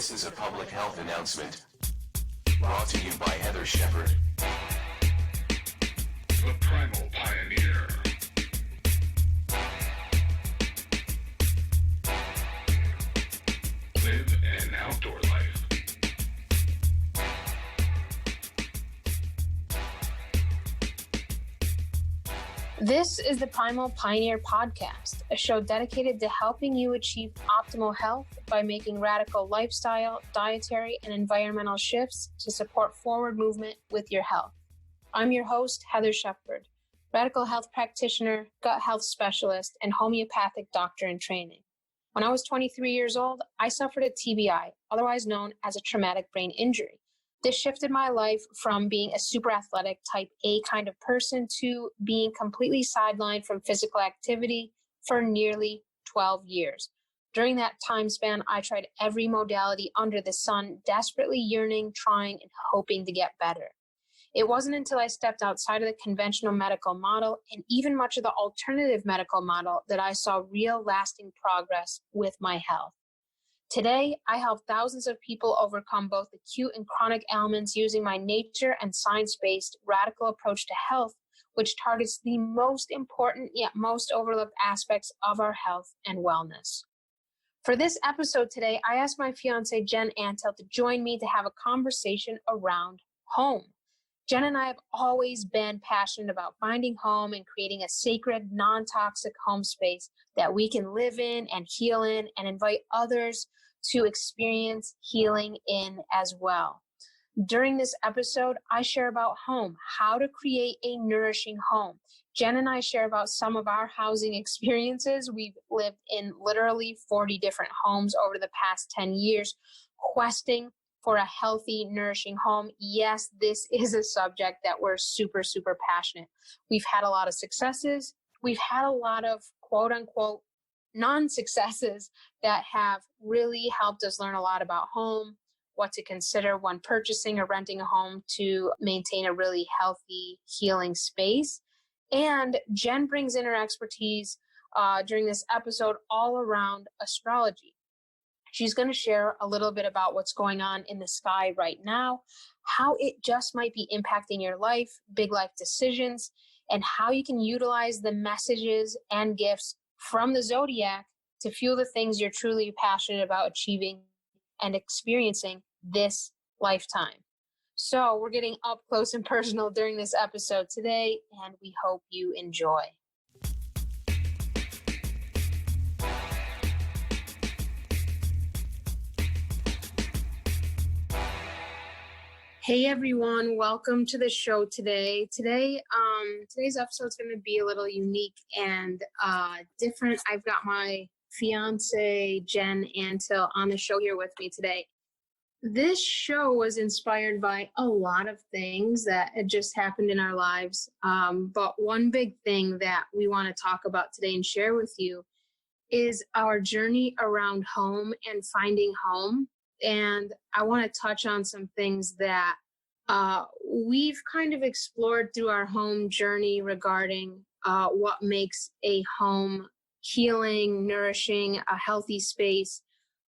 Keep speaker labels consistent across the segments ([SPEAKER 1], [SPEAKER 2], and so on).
[SPEAKER 1] This is a public health announcement brought to you by Heather Shepard,
[SPEAKER 2] the Primal Pioneer. Live an outdoor life.
[SPEAKER 3] This is the Primal Pioneer podcast, a show dedicated to helping you achieve optimal health by making radical lifestyle, dietary, and environmental shifts to support forward movement with your health. I'm your host, Heather Shepard, radical health practitioner, gut health specialist, and homeopathic doctor in training. When I was 23 years old, I suffered a TBI, otherwise known as a traumatic brain injury. This shifted my life from being a super athletic type A kind of person to being completely sidelined from physical activity for nearly 12 years. During that time span, I tried every modality under the sun, desperately yearning, trying, and hoping to get better. It wasn't until I stepped outside of the conventional medical model and even much of the alternative medical model that I saw real lasting progress with my health. Today, I help thousands of people overcome both acute and chronic ailments using my nature and science-based radical approach to health, which targets the most important yet most overlooked aspects of our health and wellness. For this episode today, I asked my fiancé, Jen Anthill, to join me to have a conversation around home. Jen and I have always been passionate about finding home and creating a sacred, non-toxic home space that we can live in and heal in and invite others to experience healing in as well. During this episode, I share about home, how to create a nourishing home. Jen and I share about some of our housing experiences. We've lived in literally 40 different homes over the past 10 years, questing for a healthy, nourishing home. Yes, this is a subject that we're super, super passionate. We've had a lot of successes. We've had a lot of quote unquote non-successes that have really helped us learn a lot about home, what to consider when purchasing or renting a home to maintain a really healthy, healing space. And Jen brings in her expertise during this episode all around astrology. She's going to share a little bit about what's going on in the sky right now, how it just might be impacting your life, big life decisions, and how you can utilize the messages and gifts from the zodiac to fuel the things you're truly passionate about achieving and experiencing this lifetime. So we're getting up close and personal during this episode today, and we hope you enjoy. Hey everyone, welcome to the show today. Today's episode is going to be a little unique and different. I've got my fiance Jen Anthill on the show here with me today. This show was inspired by a lot of things that had just happened in our lives, but one big thing that we want to talk about today and share with you is our journey around home and finding home. And I want to touch on some things that we've kind of explored through our home journey regarding what makes a home healing, nourishing, a healthy space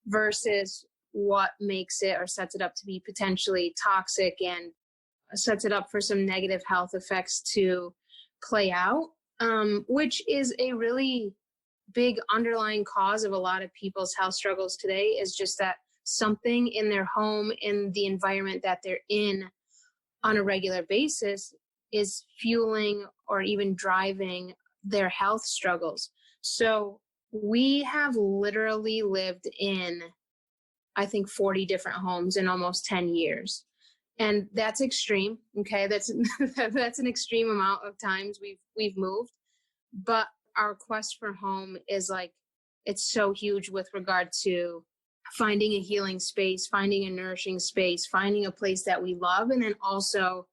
[SPEAKER 3] versus what makes it or sets it up to be potentially toxic and sets it up for some negative health effects to play out, which is a really big underlying cause of a lot of people's health struggles today, is just that something in their home, in the environment that they're in on a regular basis, is fueling or even driving their health struggles. So we have literally lived in, I think, 40 different homes in almost 10 years. And that's extreme. Okay. That's an extreme amount of times we've moved, but our quest for home is like, it's so huge with regard to finding a healing space, finding a nourishing space, finding a place that we love, and then also,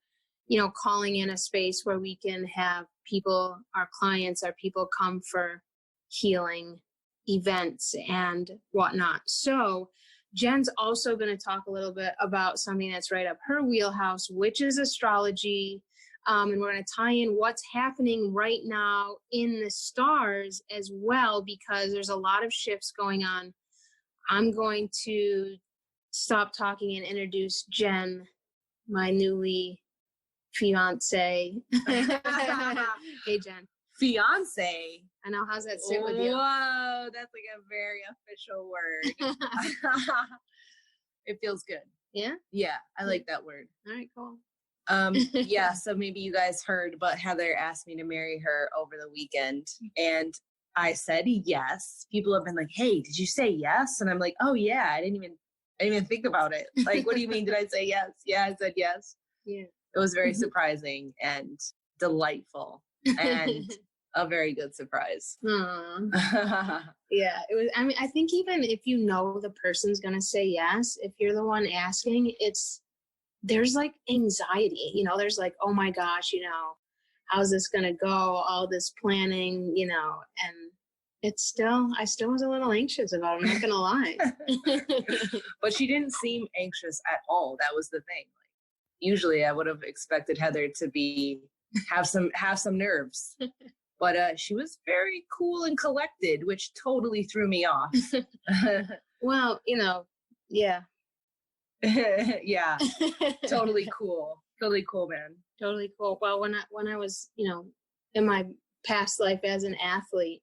[SPEAKER 3] calling in a space where we can have people, our clients, our people come for healing events and whatnot. So Jen's also going to talk a little bit about something that's right up her wheelhouse, which is astrology. And we're going to tie in what's happening right now in the stars as well, because there's a lot of shifts going on. I'm going to stop talking and introduce Jen, my newly fiance. Hey, Jen.
[SPEAKER 4] Fiance.
[SPEAKER 3] I know. How's that sit with you?
[SPEAKER 4] Whoa, that's like a very official word. It feels good.
[SPEAKER 3] Yeah?
[SPEAKER 4] Yeah, I like that word.
[SPEAKER 3] All right, cool.
[SPEAKER 4] Yeah, so maybe you guys heard, but Heather asked me to marry her over the weekend, and I said yes. People have been like, "Hey, did you say yes?" And I'm like, "Oh yeah, I didn't even think about it. Like, what do you mean? Did I say yes? Yeah, I said yes."
[SPEAKER 3] Yeah.
[SPEAKER 4] It was very surprising and delightful, and a very good surprise.
[SPEAKER 3] Yeah, it was. I mean, I think even if you know the person's gonna say yes, if you're the one asking, there's like anxiety, there's like, oh my gosh, how's this gonna go? All this planning, and I still was a little anxious about it, I'm not gonna lie.
[SPEAKER 4] But she didn't seem anxious at all. That was the thing. Like, usually I would have expected Heather to have some nerves. But she was very cool and collected, which totally threw me off.
[SPEAKER 3] Well, yeah.
[SPEAKER 4] Yeah, totally cool. Totally cool, man.
[SPEAKER 3] Totally cool. Well, when I was, in my past life as an athlete,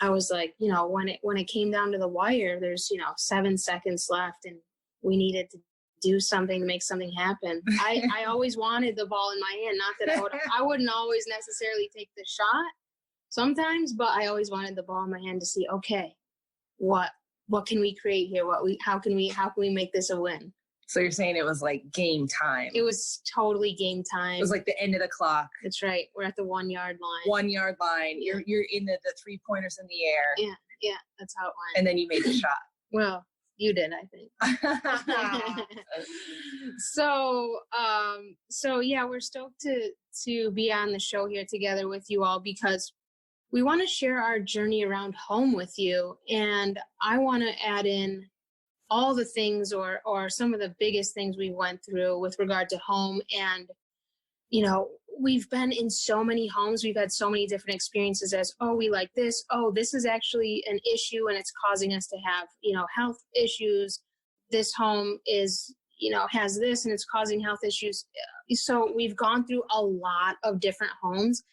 [SPEAKER 3] I was like, when it came down to the wire, there's, 7 seconds left and we needed to do something to make something happen. I always wanted the ball in my hand. Not that I wouldn't always necessarily take the shot sometimes, but I always wanted the ball in my hand to see, okay, what can we create here? How can we make this a win?
[SPEAKER 4] So you're saying it was like game time.
[SPEAKER 3] It was totally game time.
[SPEAKER 4] It was like the end of the clock.
[SPEAKER 3] That's right. We're at the 1 yard line.
[SPEAKER 4] 1 yard line. You're in the 3-pointers in the air.
[SPEAKER 3] Yeah, that's how it went.
[SPEAKER 4] And then you made the shot.
[SPEAKER 3] Well, you did, I think. So yeah, we're stoked to be on the show here together with you all because we want to share our journey around home with you. And I want to add in all the things or some of the biggest things we went through with regard to home. And, we've been in so many homes. We've had so many different experiences as, oh, we like this. Oh, this is actually an issue and it's causing us to have, health issues. This home is, has this and it's causing health issues. So we've gone through a lot of different homes,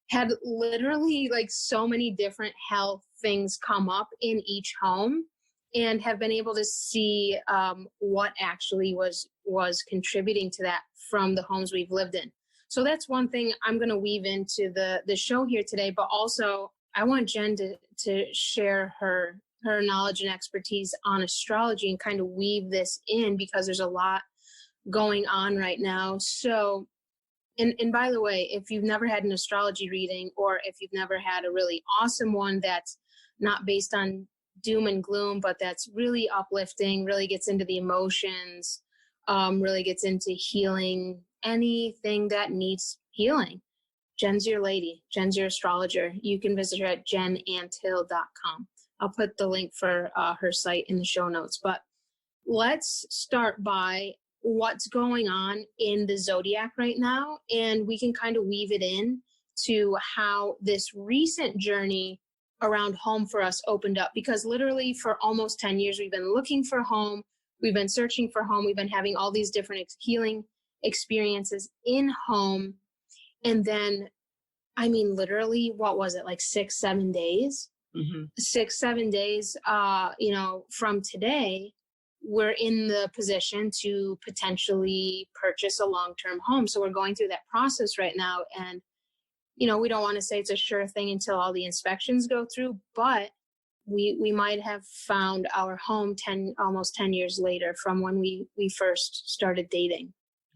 [SPEAKER 3] had literally like so many different health things come up in each home, and have been able to see what actually was contributing to that from the homes we've lived in. So that's one thing I'm going to weave into the show here today, but also I want Jen to share her knowledge and expertise on astrology and kind of weave this in because there's a lot going on right now. So, and by the way, if you've never had an astrology reading or if you've never had a really awesome one that's not based on doom and gloom, but that's really uplifting, really gets into the emotions, really gets into healing anything that needs healing, Jen's your lady. Jen's your astrologer. You can visit her at jenanthill.com. I'll put the link for her site in the show notes. But let's start by what's going on in the zodiac right now, and we can kind of weave it in to how this recent journey around home for us opened up, because literally for almost 10 years, we've been looking for home. We've been searching for home. We've been having all these different healing experiences in home. And then, I mean, literally, what was it? Like 6-7 days, 6-7 days, from today, we're in the position to potentially purchase a long-term home. So we're going through that process right now. And, we don't want to say it's a sure thing until all the inspections go through, but we might have found our home almost 10 years later from when we first started dating.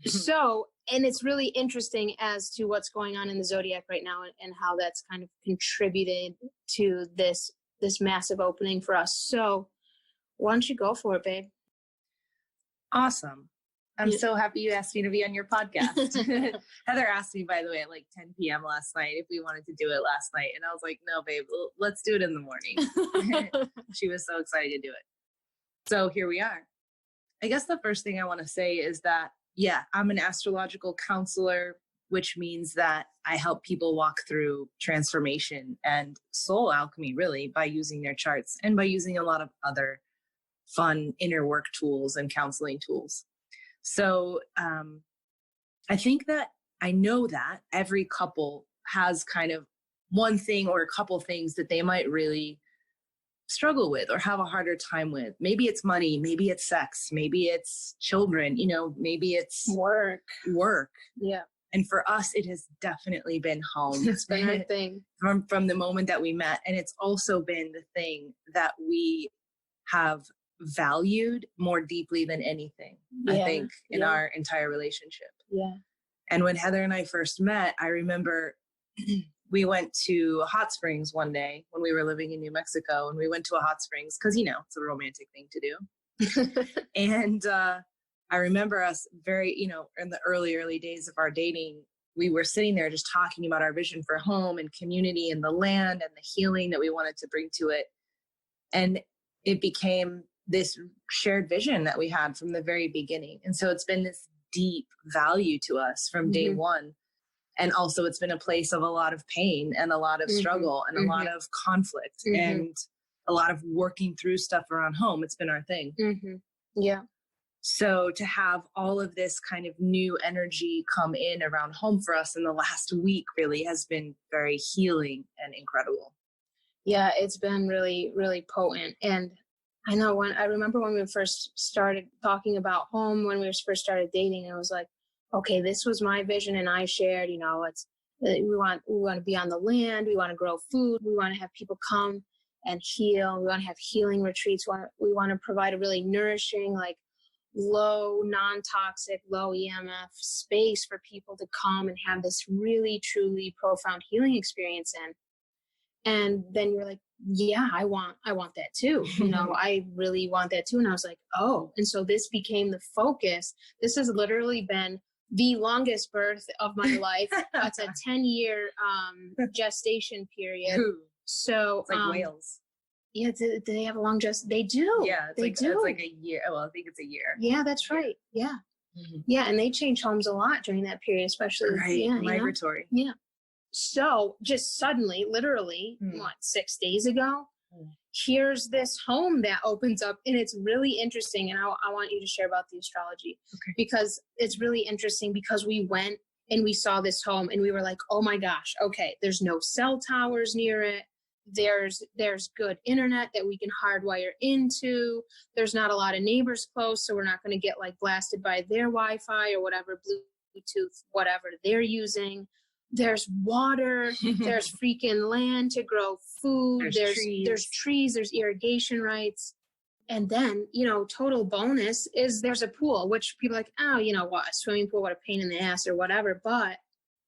[SPEAKER 3] So, and it's really interesting as to what's going on in the zodiac right now and how that's kind of contributed to this massive opening for us. So why don't you go for it, babe?
[SPEAKER 4] Awesome. I'm so happy you asked me to be on your podcast. Heather asked me, by the way, at like 10 p.m. last night if we wanted to do it last night. And I was like, no, babe, let's do it in the morning. She was so excited to do it. So here we are. I guess the first thing I want to say is that, yeah, I'm an astrological counselor, which means that I help people walk through transformation and soul alchemy, really, by using their charts and by using a lot of other fun inner work tools and counseling tools. So I think that I know that every couple has kind of one thing or a couple things that they might really struggle with or have a harder time with. Maybe it's money, maybe it's sex, maybe it's children, maybe it's
[SPEAKER 3] work. Yeah.
[SPEAKER 4] And for us, it has definitely been home.
[SPEAKER 3] It's been our thing.
[SPEAKER 4] From the moment that we met. And it's also been the thing that we have valued more deeply than anything, I think, in our entire relationship.
[SPEAKER 3] Yeah.
[SPEAKER 4] And when Heather and I first met, I remember we went to hot springs one day when we were living in New Mexico, and we went to a hot springs because, it's a romantic thing to do. And I remember us very, in the early days of our dating, we were sitting there just talking about our vision for home and community and the land and the healing that we wanted to bring to it. And it became this shared vision that we had from the very beginning. And so it's been this deep value to us from day one. And also it's been a place of a lot of pain and a lot of struggle and a lot of conflict and a lot of working through stuff around home. It's been our thing.
[SPEAKER 3] Yeah.
[SPEAKER 4] So to have all of this kind of new energy come in around home for us in the last week really has been very healing and incredible.
[SPEAKER 3] Yeah, it's been really, really potent. And I remember when we first started talking about home, when we first started dating, I was like, okay, this was my vision. And I shared, we want to be on the land. We want to grow food. We want to have people come and heal. We want to have healing retreats. We want to provide a really nourishing, like low, non-toxic, low EMF space for people to come and have this really, truly profound healing experience in. And then you're like, yeah, I want that too. I really want that too. And I was like, oh, and so this became the focus. This has literally been the longest birth of my life. That's a 10-year gestation period.
[SPEAKER 4] Ooh,
[SPEAKER 3] so
[SPEAKER 4] it's like whales.
[SPEAKER 3] Yeah, do they have a long gestation? They do.
[SPEAKER 4] Yeah,
[SPEAKER 3] It's
[SPEAKER 4] like a year. Well, I think it's a year.
[SPEAKER 3] Yeah, that's right. Yeah. Yeah, and they change homes a lot during that period, especially
[SPEAKER 4] migratory.
[SPEAKER 3] Yeah. So just suddenly, literally, 6 days ago, here's this home that opens up, and it's really interesting. And I want you to share about the astrology because it's really interesting because we went and we saw this home and we were like, oh my gosh, okay, there's no cell towers near it. There's good internet that we can hardwire into. There's not a lot of neighbors close, so we're not going to get like blasted by their Wi-Fi or whatever, Bluetooth, whatever they're using. There's water, there's freaking land to grow food, there's trees, there's irrigation rights. And then, total bonus is there's a pool, which people are like, oh, what, a swimming pool, what a pain in the ass or whatever. But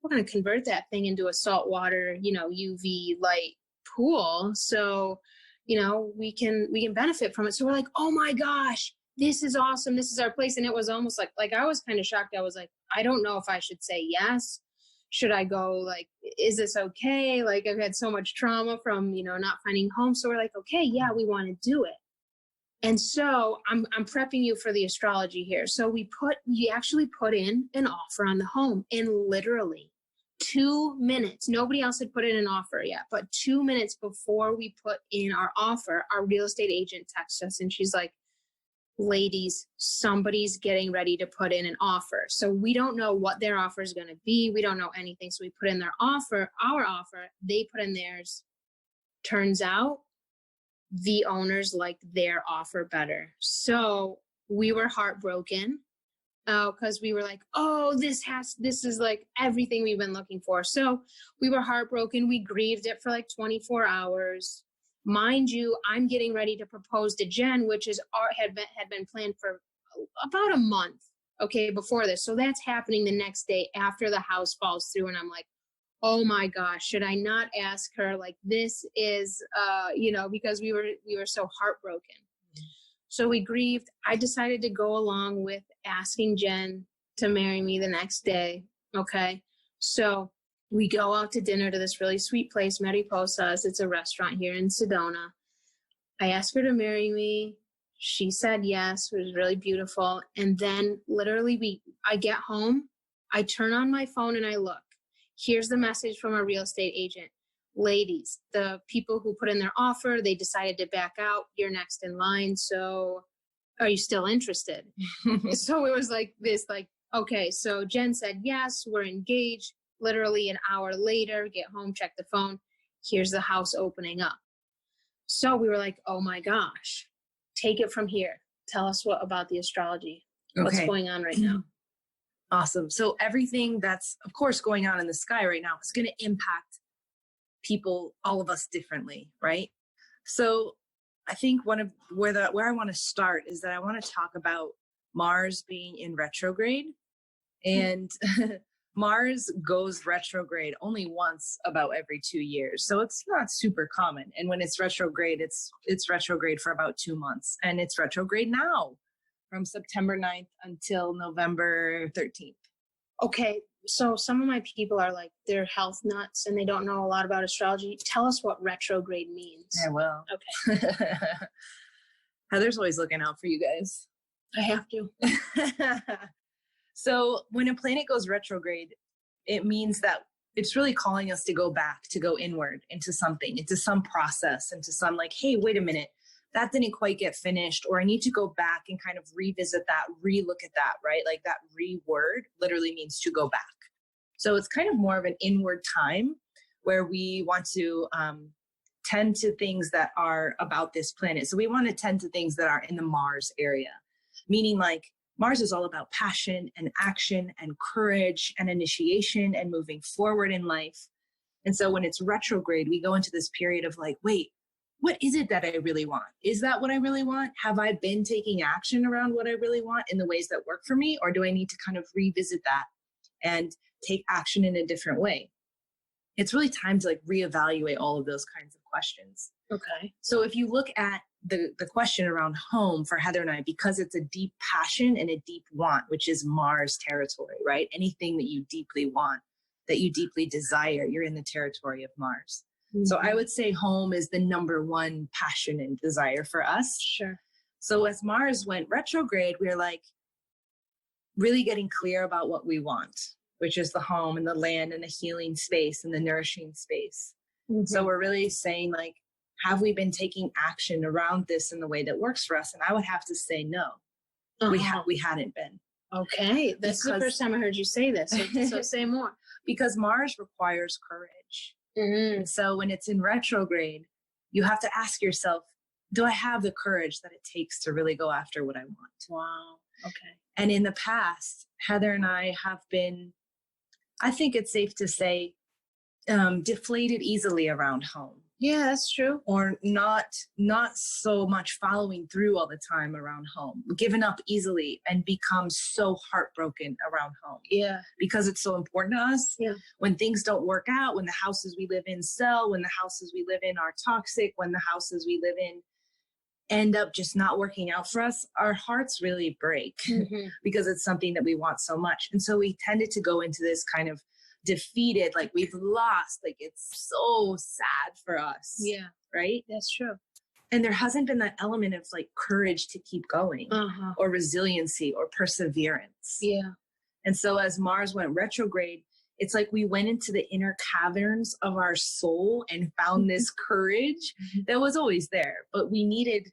[SPEAKER 3] we're going to convert that thing into a saltwater, UV light pool. So, we can benefit from it. So we're like, oh my gosh, this is awesome. This is our place. And it was almost like I was kind of shocked. I was like, I don't know if I should say yes. Should I go? Like, is this okay? Like, I've had so much trauma from, not finding home. So we're like, okay, yeah, we want to do it. And so I'm prepping you for the astrology here. So we actually put in an offer on the home, and literally 2 minutes, nobody else had put in an offer yet, but 2 minutes before we put in our offer, our real estate agent texted us and she's like, ladies, somebody's getting ready to put in an offer. So we don't know what their offer is going to be. We don't know anything. So we put in our offer, they put in theirs. Turns out the owners liked their offer better. So we were heartbroken because we were like, oh, this is like everything we've been looking for. So we were heartbroken. We grieved it for like 24 hours. Mind you, I'm getting ready to propose to Jen, which had been planned for about a month, before this. So that's happening the next day after the house falls through. And I'm like, oh my gosh, should I not ask her? Like, this is, because we were so heartbroken. So we grieved. I decided to go along with asking Jen to marry me the next day. Okay. So we go out to dinner to this really sweet place, Mariposas. It's a restaurant here in Sedona. I asked her to marry me. She said yes. It was really beautiful. And then literally I get home, I turn on my phone and I look. Here's the message from our real estate agent. Ladies, the people who put in their offer, they decided to back out. You're next in line. So are you still interested? So it was like this, like, okay, so Jen said, yes, we're engaged. Literally an hour later, get home, check the phone. Here's the house opening up. So we were like, oh my gosh, take it from here. Tell us what about the astrology. What's going on right now?
[SPEAKER 4] Awesome. So everything that's, of course, going on in the sky right now is going to impact people, all of us differently, right? So I think one of where I want to start is that I want to talk about Mars being in retrograde. And Mars goes retrograde only once about every 2 years. So it's not super common. And when it's retrograde, it's retrograde for about 2 months. And it's retrograde now from September 9th until November 13th.
[SPEAKER 3] Okay, so some of my people are like, they're health nuts and they don't know a lot about astrology. Tell us what retrograde means.
[SPEAKER 4] I will.
[SPEAKER 3] Okay.
[SPEAKER 4] Heather's always looking out for you guys.
[SPEAKER 3] I have to.
[SPEAKER 4] So when a planet goes retrograde, it means that it's really calling us to go back, to go inward into something, into some process, into some like, hey, wait a minute, that didn't quite get finished, or I need to go back and kind of revisit that, relook at that, right? Like that re-word literally means to go back. So it's kind of more of an inward time where we want to tend to things that are about this planet. So we want to tend to things that are in the Mars area, meaning like Mars is all about passion and action and courage and initiation and moving forward in life. And so when it's retrograde, we go into this period of like, wait, what is it that I really want? Is that what I really want? Have I been taking action around what I really want in the ways that work for me? Or do I need to kind of revisit that and take action in a different way? It's really time to like reevaluate all of those kinds of questions.
[SPEAKER 3] Okay.
[SPEAKER 4] So if you look at the question around home for Heather and I, because it's a deep passion and a deep want, which is Mars territory, right? Anything that you deeply want, that you deeply desire, you're in the territory of Mars. Mm-hmm. So I would say home is the number one passion and desire for us.
[SPEAKER 3] Sure.
[SPEAKER 4] So as Mars went retrograde, we were like really getting clear about what we want, which is the home and the land and the healing space and the nourishing space. Mm-hmm. So we're really saying like, have we been taking action around this in the way that works for us? And I would have to say no. We hadn't been.
[SPEAKER 3] Okay. That's the first time I heard you say this. So say more.
[SPEAKER 4] Because Mars requires courage.
[SPEAKER 3] Mm-hmm.
[SPEAKER 4] And so when it's in retrograde, you have to ask yourself, do I have the courage that it takes to really go after what I want?
[SPEAKER 3] Wow. Okay.
[SPEAKER 4] And in the past, Heather and I have been, I think it's safe to say, deflated easily around home.
[SPEAKER 3] Yeah, that's true.
[SPEAKER 4] Or not so much following through all the time around home, given up easily and become so heartbroken around home.
[SPEAKER 3] Yeah.
[SPEAKER 4] Because it's so important to us.
[SPEAKER 3] Yeah.
[SPEAKER 4] When things don't work out, when the houses we live in sell, when the houses we live in are toxic, when the houses we live in end up just not working out for us, our hearts really break because it's something that we want so much. And so we tended to go into this kind of defeated, like we've lost, like it's so sad for us.
[SPEAKER 3] Yeah.
[SPEAKER 4] Right?
[SPEAKER 3] That's true.
[SPEAKER 4] And there hasn't been that element of like courage to keep going or resiliency or perseverance.
[SPEAKER 3] Yeah.
[SPEAKER 4] And so as Mars went retrograde, it's like we went into the inner caverns of our soul and found this courage that was always there, but we needed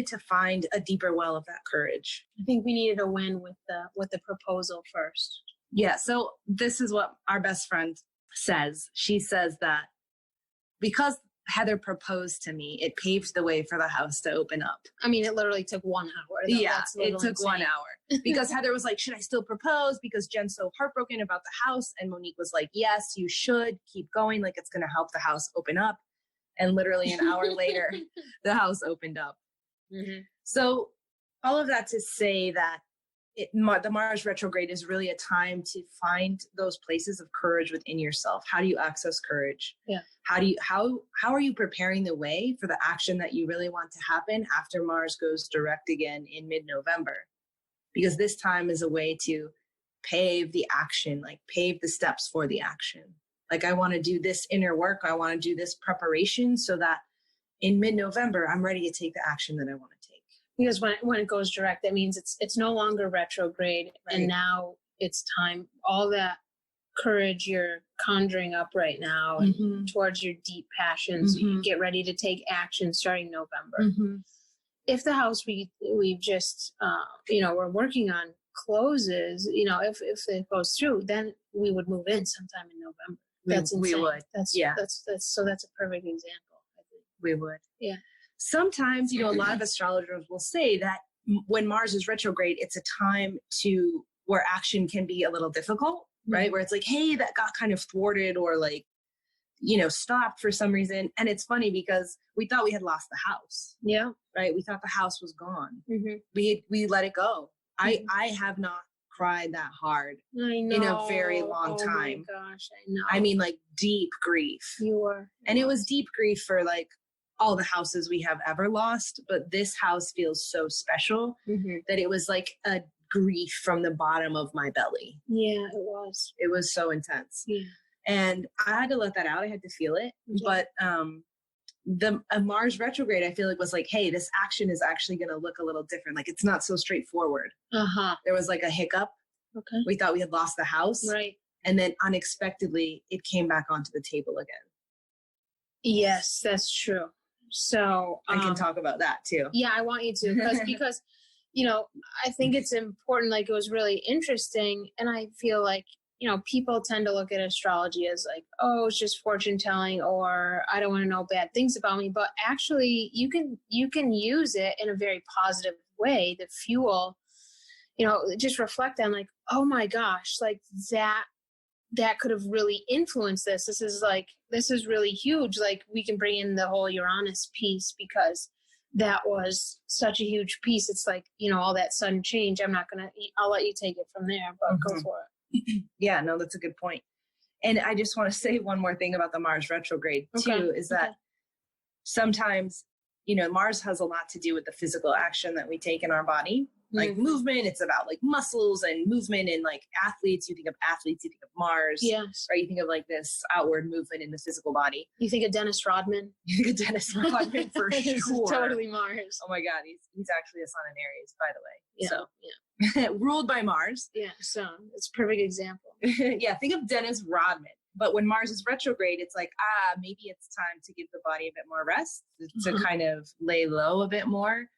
[SPEAKER 4] to find a deeper well of that courage.
[SPEAKER 3] I think we needed a win with the proposal first.
[SPEAKER 4] Yeah. So this is what our best friend says. She says that because Heather proposed to me, it paved the way for the house to open up.
[SPEAKER 3] I mean, it literally took 1 hour.
[SPEAKER 4] Yeah, it took 1 hour because Heather was like, should I still propose? Because Jen's so heartbroken about the house. And Monique was like, yes, you should keep going. Like it's going to help the house open up. And literally an hour later, the house opened up. Mm-hmm. So all of that to say that the Mars retrograde is really a time to find those places of courage within yourself. How do you access courage?
[SPEAKER 3] Yeah.
[SPEAKER 4] How are you preparing the way for the action that you really want to happen after Mars goes direct again in mid-November? Because this time is a way to pave the action, like pave the steps for the action. Like I want to do this inner work. I want to do this preparation so that in mid-November, I'm ready to take the action that I want to take.
[SPEAKER 3] Because when it goes direct, that means it's no longer retrograde. Right. And now it's time, all that courage you're conjuring up right now and towards your deep passions, you get ready to take action starting November. if the house we've just we're working on closes, if it goes through, then we would move in sometime in November. That's insane.
[SPEAKER 4] We would.
[SPEAKER 3] That's a perfect example, I think.
[SPEAKER 4] We would.
[SPEAKER 3] Yeah.
[SPEAKER 4] Sometimes, a lot of astrologers will say that when Mars is retrograde, it's a time where action can be a little difficult, right? Where it's like, hey, that got kind of thwarted or like, stopped for some reason. And it's funny because we thought we had lost the house.
[SPEAKER 3] Yeah.
[SPEAKER 4] Right. We thought the house was gone.
[SPEAKER 3] Mm-hmm.
[SPEAKER 4] We let it go. I have not cried that hard in a very long time.
[SPEAKER 3] Oh my gosh, I know.
[SPEAKER 4] I mean, like deep grief.
[SPEAKER 3] You were.
[SPEAKER 4] And it was deep grief for like all the houses we have ever lost. But this house feels so special that it was like a grief from the bottom of my belly.
[SPEAKER 3] Yeah, it was.
[SPEAKER 4] It was so intense.
[SPEAKER 3] Yeah.
[SPEAKER 4] And I had to let that out. I had to feel it.
[SPEAKER 3] Yeah.
[SPEAKER 4] But the Mars retrograde, I feel like was like, hey, this action is actually going to look a little different. Like it's not so straightforward. There was like a hiccup.
[SPEAKER 3] Okay.
[SPEAKER 4] We thought we had lost the house.
[SPEAKER 3] Right.
[SPEAKER 4] And then unexpectedly, it came back onto the table again.
[SPEAKER 3] Yes, that's true. So
[SPEAKER 4] I can talk about that too.
[SPEAKER 3] Yeah, I want you to because I think it's important. Like it was really interesting, and I feel like people tend to look at astrology as like, oh, it's just fortune telling, or I don't want to know bad things about me. But actually, you can use it in a very positive way to fuel. Just reflect on like, oh my gosh, like that could have really influenced this. This is really huge. Like we can bring in the whole Uranus piece because that was such a huge piece. It's like, all that sudden change. I'll let you take it from there, but go for it.
[SPEAKER 4] Yeah, no, that's a good point. And I just want to say one more thing about the Mars retrograde too, is that sometimes, Mars has a lot to do with the physical action that we take in our body. Like movement, it's about like muscles and movement and like athletes. You think of athletes, you think of Mars.
[SPEAKER 3] Yes.
[SPEAKER 4] Right? You think of like this outward movement in the physical body.
[SPEAKER 3] You think of Dennis Rodman.
[SPEAKER 4] You think of Dennis Rodman for sure.
[SPEAKER 3] Totally Mars.
[SPEAKER 4] Oh my God, he's actually a sun in Aries, by the way.
[SPEAKER 3] Yeah.
[SPEAKER 4] So
[SPEAKER 3] yeah.
[SPEAKER 4] Ruled by Mars.
[SPEAKER 3] Yeah. So it's a perfect example.
[SPEAKER 4] Yeah. Think of Dennis Rodman. But when Mars is retrograde, it's like, maybe it's time to give the body a bit more rest, to kind of lay low a bit more.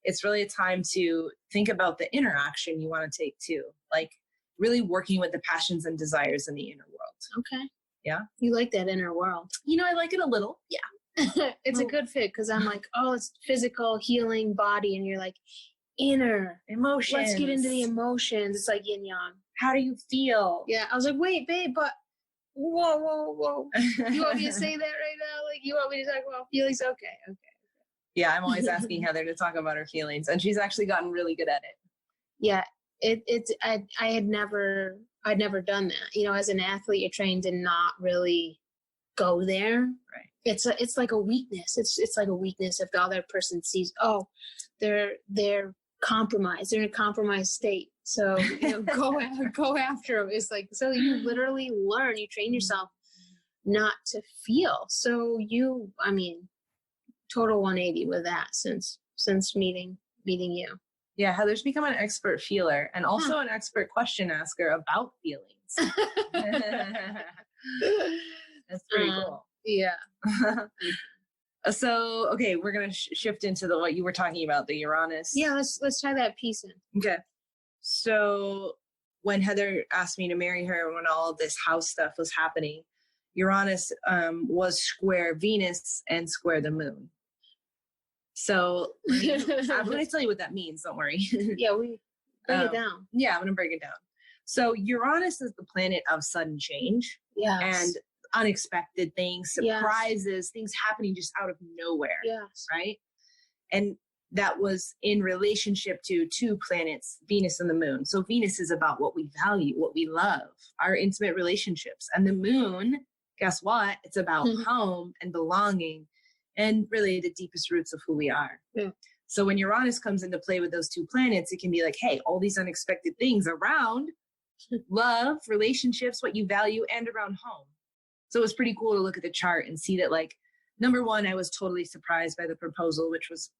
[SPEAKER 4] It's really a time to think about the interaction you want to take too, like really working with the passions and desires in the inner world.
[SPEAKER 3] Okay.
[SPEAKER 4] Yeah.
[SPEAKER 3] You like that inner world.
[SPEAKER 4] I like it a little. Yeah.
[SPEAKER 3] It's a good fit because I'm like, oh, it's physical, healing, body. And you're like, inner
[SPEAKER 4] emotions.
[SPEAKER 3] Let's get into the emotions. It's like yin yang.
[SPEAKER 4] How do you feel?
[SPEAKER 3] Yeah. I was like, wait, babe, but whoa. You want me to say that right now? Like, you want me to talk about feelings? Okay.
[SPEAKER 4] Yeah, I'm always asking Heather to talk about her feelings, and she's actually gotten really good at it.
[SPEAKER 3] Yeah, I'd never done that. As an athlete, you're trained to not really go there.
[SPEAKER 4] Right.
[SPEAKER 3] It's like a weakness. It's like a weakness if the other person sees, oh, they're compromised. They're in a compromised state. So go after them. It's like, so you literally learn, you train yourself not to feel. So total 180 with that since meeting you.
[SPEAKER 4] Yeah, Heather's become an expert feeler and also an expert question asker about feelings. That's pretty cool.
[SPEAKER 3] Yeah.
[SPEAKER 4] So, okay, we're going to shift into what you were talking about, the Uranus.
[SPEAKER 3] Yeah, let's tie that piece in.
[SPEAKER 4] Okay. So when Heather asked me to marry her, when all of this house stuff was happening, Uranus was square Venus and square the moon. So I'm going to tell you what that means. Don't worry.
[SPEAKER 3] Yeah, we break it down.
[SPEAKER 4] Yeah, I'm going to break it down. So Uranus is the planet of sudden change.
[SPEAKER 3] Yes.
[SPEAKER 4] And unexpected things, surprises, things happening just out of nowhere.
[SPEAKER 3] Yes.
[SPEAKER 4] Right. And that was in relationship to two planets, Venus and the moon. So Venus is about what we value, what we love, our intimate relationships. And the moon, guess what? It's about home and belonging and really the deepest roots of who we are.
[SPEAKER 3] Yeah.
[SPEAKER 4] So when Uranus comes into play with those two planets, it can be like, hey, all these unexpected things around love, relationships, what you value, and around home. So it was pretty cool to look at the chart and see that, like, number one, I was totally surprised by the proposal, which was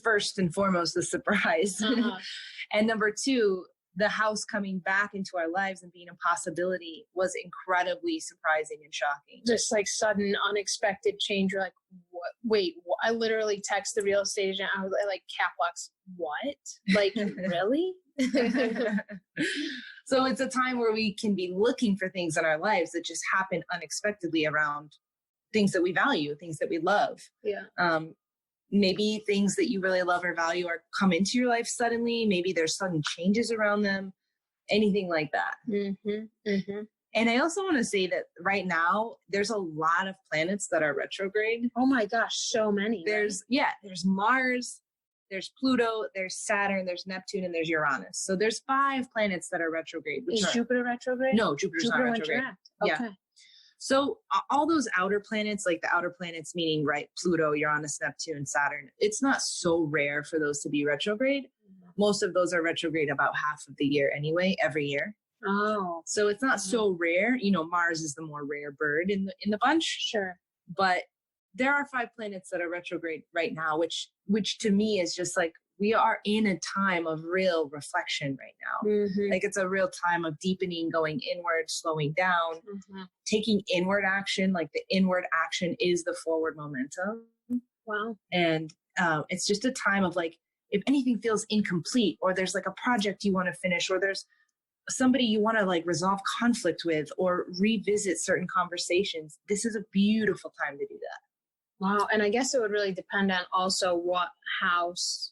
[SPEAKER 4] first and foremost the surprise. And number two, the house coming back into our lives and being a possibility was incredibly surprising and shocking.
[SPEAKER 3] Just like sudden, unexpected change. You're like, wait, I literally text the real estate agent. I was like, cap locks, what? Like, really?
[SPEAKER 4] So it's a time where we can be looking for things in our lives that just happen unexpectedly around things that we value, things that we love.
[SPEAKER 3] Yeah.
[SPEAKER 4] Maybe things that you really love or value are come into your life suddenly. Maybe there's sudden changes around them, anything like that.
[SPEAKER 3] Mm-hmm. Mm-hmm.
[SPEAKER 4] And I also want to say that right now, there's a lot of planets that are retrograde.
[SPEAKER 3] Oh my gosh, so many.
[SPEAKER 4] There's Mars, there's Pluto, there's Saturn, there's Neptune, and there's Uranus. So there's 5 planets that are retrograde.
[SPEAKER 3] Is Jupiter retrograde?
[SPEAKER 4] No, Jupiter's not retrograde.
[SPEAKER 3] Okay.
[SPEAKER 4] Yeah. So all those outer planets, like the outer planets, meaning right, Pluto, Uranus, Neptune, Saturn, it's not so rare for those to be retrograde. Most of those are retrograde about half of the year anyway, every year.
[SPEAKER 3] Oh.
[SPEAKER 4] So it's not so rare. You know, Mars is the more rare bird in the bunch.
[SPEAKER 3] Sure.
[SPEAKER 4] But there are 5 planets that are retrograde right now, which to me is just like, we are in a time of real reflection right now.
[SPEAKER 3] Mm-hmm.
[SPEAKER 4] Like it's a real time of deepening, going inward, slowing down, taking inward action. Like the inward action is the forward momentum.
[SPEAKER 3] Wow.
[SPEAKER 4] And it's just a time of like, if anything feels incomplete, or there's like a project you want to finish, or there's somebody you want to like resolve conflict with or revisit certain conversations, this is a beautiful time to do that.
[SPEAKER 3] Wow. And I guess it would really depend on also what house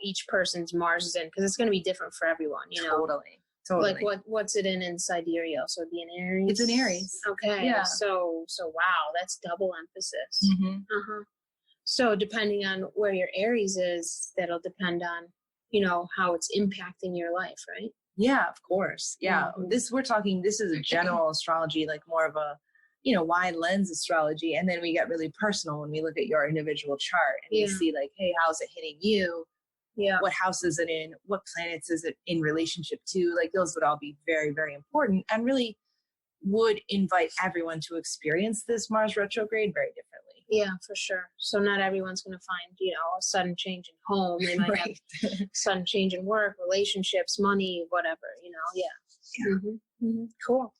[SPEAKER 3] each person's Mars is in, because it's going to be different for everyone,
[SPEAKER 4] Totally.
[SPEAKER 3] Like what's it in sidereal? So it'd be an Aries?
[SPEAKER 4] It's an Aries.
[SPEAKER 3] Okay.
[SPEAKER 4] Yeah.
[SPEAKER 3] So wow, that's double emphasis.
[SPEAKER 4] Mm-hmm.
[SPEAKER 3] So depending on where your Aries is, that'll depend on, how it's impacting your life, right?
[SPEAKER 4] Yeah, of course. Yeah.
[SPEAKER 3] Mm-hmm.
[SPEAKER 4] This is a general astrology, like more of a, wide lens astrology. And then we get really personal when we look at your individual chart and we see like, hey, how's it hitting you?
[SPEAKER 3] Yeah.
[SPEAKER 4] What house is it in? What planets is it in relationship to? Like those would all be very, very important and really would invite everyone to experience this Mars retrograde very differently.
[SPEAKER 3] Yeah, for sure. So not everyone's going to find, a sudden change in home. They might have sudden change in work, relationships, money, whatever, Yeah. Mm-hmm. Mm-hmm. Cool.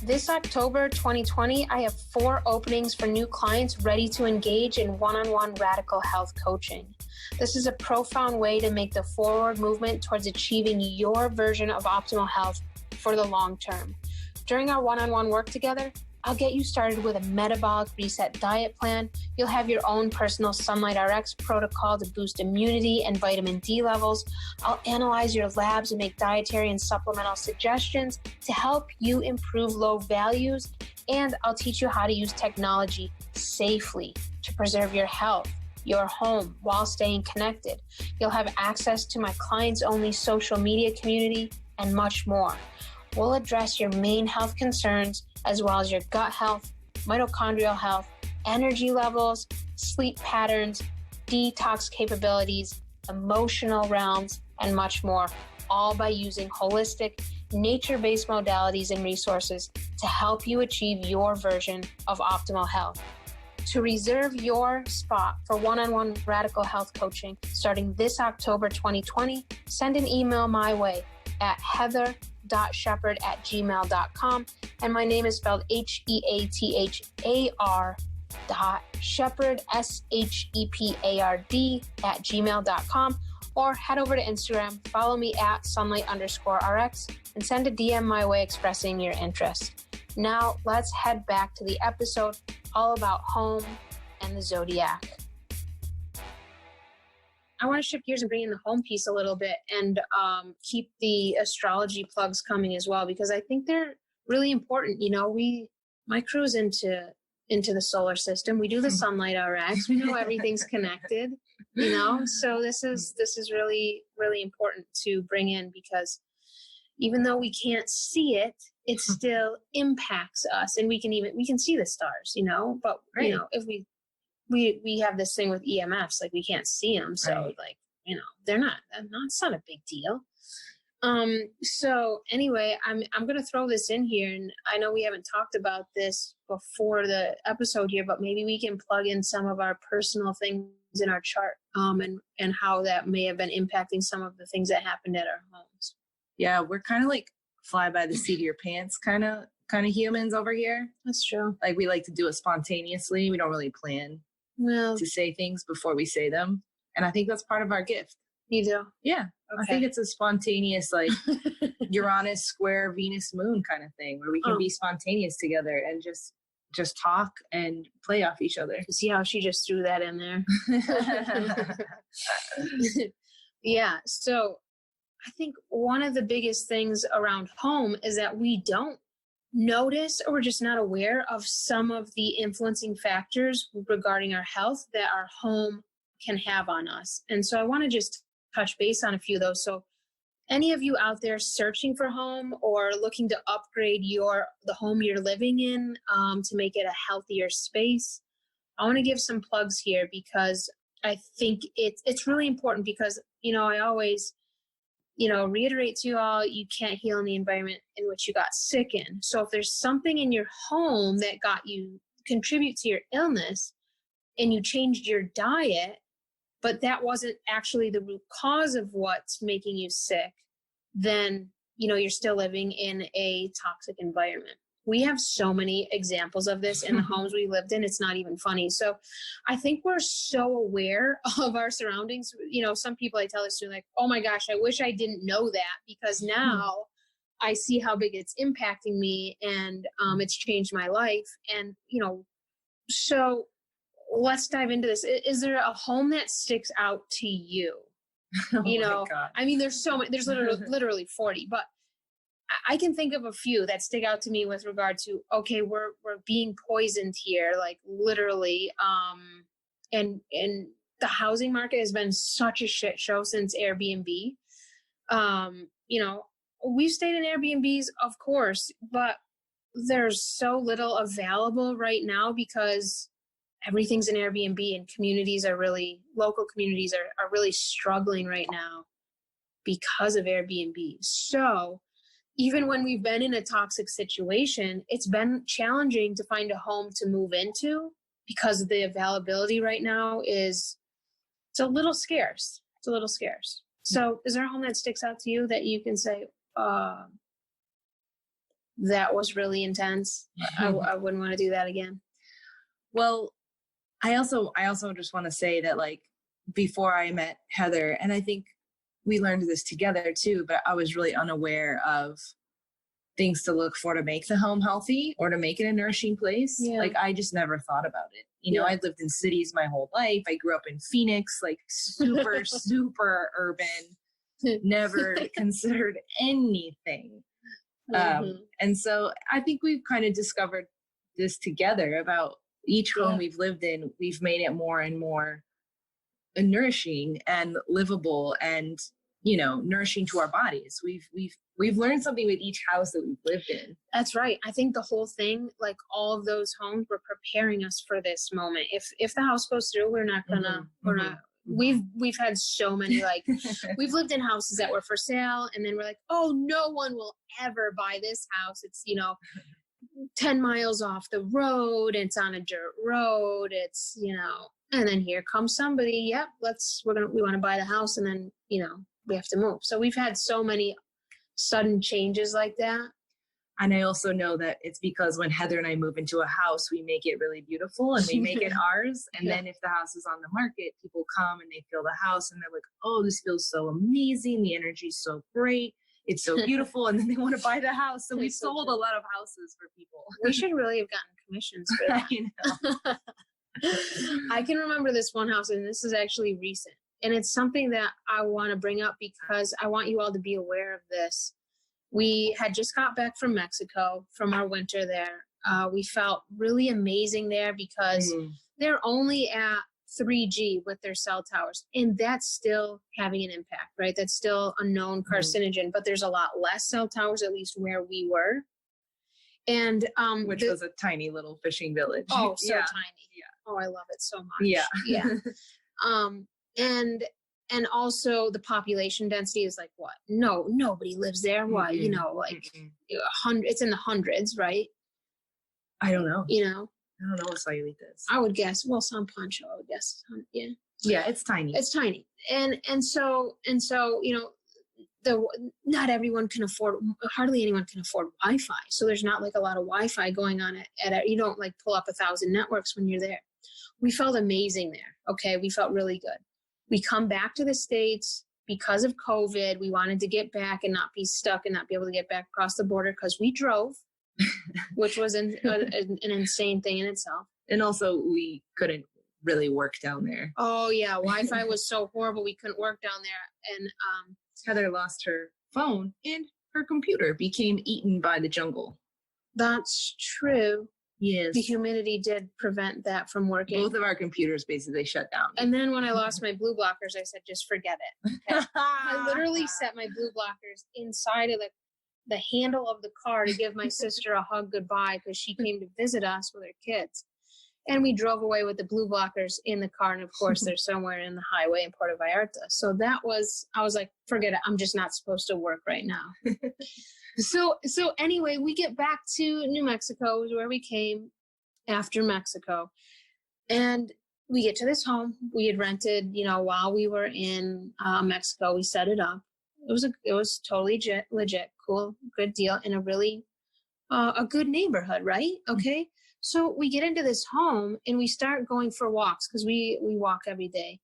[SPEAKER 3] This October 2020, I have 4 openings for new clients ready to engage in one-on-one radical health coaching. This is a profound way to make the forward movement towards achieving your version of optimal health for the long term. During our one-on-one work together, I'll get you started with a metabolic reset diet plan. You'll have your own personal Sunlight RX protocol to boost immunity and vitamin D levels. I'll analyze your labs and make dietary and supplemental suggestions to help you improve low values. And I'll teach you how to use technology safely to preserve your health, your home, while staying connected. You'll have access to my clients-only social media community and much more. We'll address your main health concerns as well as your gut health, mitochondrial health, energy levels, sleep patterns, detox capabilities, emotional realms, and much more, all by using holistic, nature-based modalities and resources to help you achieve your version of optimal health. To reserve your spot for one-on-one radical health coaching starting this October 2020, send an email my way at heather.shepherd@gmail.com, and my name is spelled HEATHAR.Shepherd, SHEPARD @gmail.com, or head over to Instagram, follow me at sunlight_RX, and send a DM my way expressing your interest. Now let's head back to the episode all about home and the zodiac. I want to shift gears and bring in the home piece a little bit and keep the astrology plugs coming as well, because I think they're really important. My crew's into the solar system. We do the Sunlight RX. We know everything's connected, so this is really, really important to bring in, because even though we can't see it, it still impacts us, and we can see the stars, but
[SPEAKER 4] right.
[SPEAKER 3] If we have this thing with EMFs, like we can't see them. So
[SPEAKER 4] right.
[SPEAKER 3] it's not a big deal. So anyway, I'm going to throw this in here, and I know we haven't talked about this before the episode here, but maybe we can plug in some of our personal things in our chart, and how that may have been impacting some of the things that happened at our homes.
[SPEAKER 4] Yeah. We're kind of like fly by the seat of your pants kind of kind of humans over here.
[SPEAKER 3] That's true.
[SPEAKER 4] Like we like to do it spontaneously. We don't really plan
[SPEAKER 3] Well,
[SPEAKER 4] to say things before we say them. And I think that's part of our gift.
[SPEAKER 3] you do.
[SPEAKER 4] Yeah.
[SPEAKER 3] Okay.
[SPEAKER 4] I think it's a spontaneous, like Uranus square Venus moon kind of thing where we can be spontaneous together and just talk and play off each other.
[SPEAKER 3] See how she just threw that in there? Yeah. So I think one of the biggest things around home is that we don't notice or we're just not aware of some of the influencing factors regarding our health that our home can have on us. And so I want to just touch base on a few of those. So any of you out there searching for home or looking to upgrade the home you're living in to make it a healthier space, I want to give some plugs here because I think it's really important because, I always, reiterate to you all, you can't heal in the environment in which you got sick in. So if there's something in your home that contribute to your illness and you changed your diet, but that wasn't actually the root cause of what's making you sick, then, you're still living in a toxic environment. We have so many examples of this in the homes we lived in. It's not even funny. So I think we're so aware of our surroundings. Some people I tell this to, like, oh my gosh, I wish I didn't know that because now I see how big it's impacting me and it's changed my life. And, so let's dive into this. Is there a home that sticks out to you?
[SPEAKER 4] My God.
[SPEAKER 3] I mean, there's so many, there's literally 40, but I can think of a few that stick out to me with regard to, okay, we're being poisoned here, like literally. And the housing market has been such a shit show since Airbnb. We've stayed in Airbnbs, of course, but there's so little available right now because everything's in Airbnb and local communities are really struggling right now because of Airbnb. So even when we've been in a toxic situation, it's been challenging to find a home to move into because the availability right now it's a little scarce. It's a little scarce. So is there a home that sticks out to you that you can say, that was really intense? I wouldn't want to do that again.
[SPEAKER 4] Well, I also just want to say that, like, before I met Heather, and I think we learned this together too, but I was really unaware of things to look for to make the home healthy or to make it a nourishing place. Yeah. Like, I just never thought about it. I lived in cities my whole life. I grew up in Phoenix, like super, super urban, never considered anything. And so I think we've kind of discovered this together about each home we've lived in. We've made it more and more nourishing and livable and, nourishing to our bodies. We've learned something with each house that we've lived in.
[SPEAKER 3] That's right. I think the whole thing, like all of those homes, were preparing us for this moment. If the house goes through, we're not gonna, we've had so many, like, we've lived in houses that were for sale and then we're like, oh, no one will ever buy this house. It's, 10 miles off the road. It's on a dirt road. It's, and then here comes somebody. Yep. We want to buy the house. And then, we have to move. So we've had so many sudden changes like that.
[SPEAKER 4] And I also know that it's because when Heather and I move into a house, we make it really beautiful and we make it ours. And then if the house is on the market, people come and they feel the house and they're like, oh, this feels so amazing. The energy is so great. It's so beautiful. And then they want to buy the house. So we've sold a lot of houses for people.
[SPEAKER 3] We should really have gotten commissions for that. I can remember this one house, and this is actually recent. And it's something that I want to bring up because I want you all to be aware of this. We had just got back from Mexico from our winter there. We felt really amazing there because they're only at 3G with their cell towers. And that's still having an impact, right? That's still a known carcinogen, but there's a lot less cell towers, at least where we were. And
[SPEAKER 4] which was a tiny little fishing village.
[SPEAKER 3] Oh, so tiny. Yeah. Oh, I love it so much.
[SPEAKER 4] Yeah.
[SPEAKER 3] Yeah. And also the population density is like what? No, nobody lives there. What? It's in the hundreds, right?
[SPEAKER 4] I don't know.
[SPEAKER 3] I don't
[SPEAKER 4] know what Sayulitas.
[SPEAKER 3] I would guess. Well, San Pancho, I would guess. Yeah.
[SPEAKER 4] Yeah, it's tiny.
[SPEAKER 3] It's tiny. And so, the not everyone can afford, hardly anyone can afford Wi-Fi. So there's not like a lot of Wi-Fi going on you don't like pull up 1,000 networks when you're there. We felt amazing there. Okay. We felt really good. We come back to the States because of COVID. We wanted to get back and not be stuck and not be able to get back across the border because we drove, which was an insane thing in itself.
[SPEAKER 4] And also we couldn't really work down there.
[SPEAKER 3] Oh yeah. Wi-Fi was so horrible. We couldn't work down there. And,
[SPEAKER 4] Heather lost her phone and her computer became eaten by the jungle.
[SPEAKER 3] That's true.
[SPEAKER 4] Yes.
[SPEAKER 3] The humidity did prevent that from working.
[SPEAKER 4] Both of our computers basically shut down.
[SPEAKER 3] And then when I lost my blue blockers, I said, just forget it. Okay? I literally set my blue blockers inside of the handle of the car to give my sister a hug goodbye because she came to visit us with her kids. And we drove away with the blue blockers in the car. And of course, they're somewhere in the highway in Puerto Vallarta. So I was like, forget it. I'm just not supposed to work right now. So anyway, we get back to New Mexico, is where we came after Mexico. And we get to this home we had rented, while we were in Mexico. We set it up. It was totally legit, cool, good deal in a really a good neighborhood, right? Okay. So we get into this home and we start going for walks because we walk every day.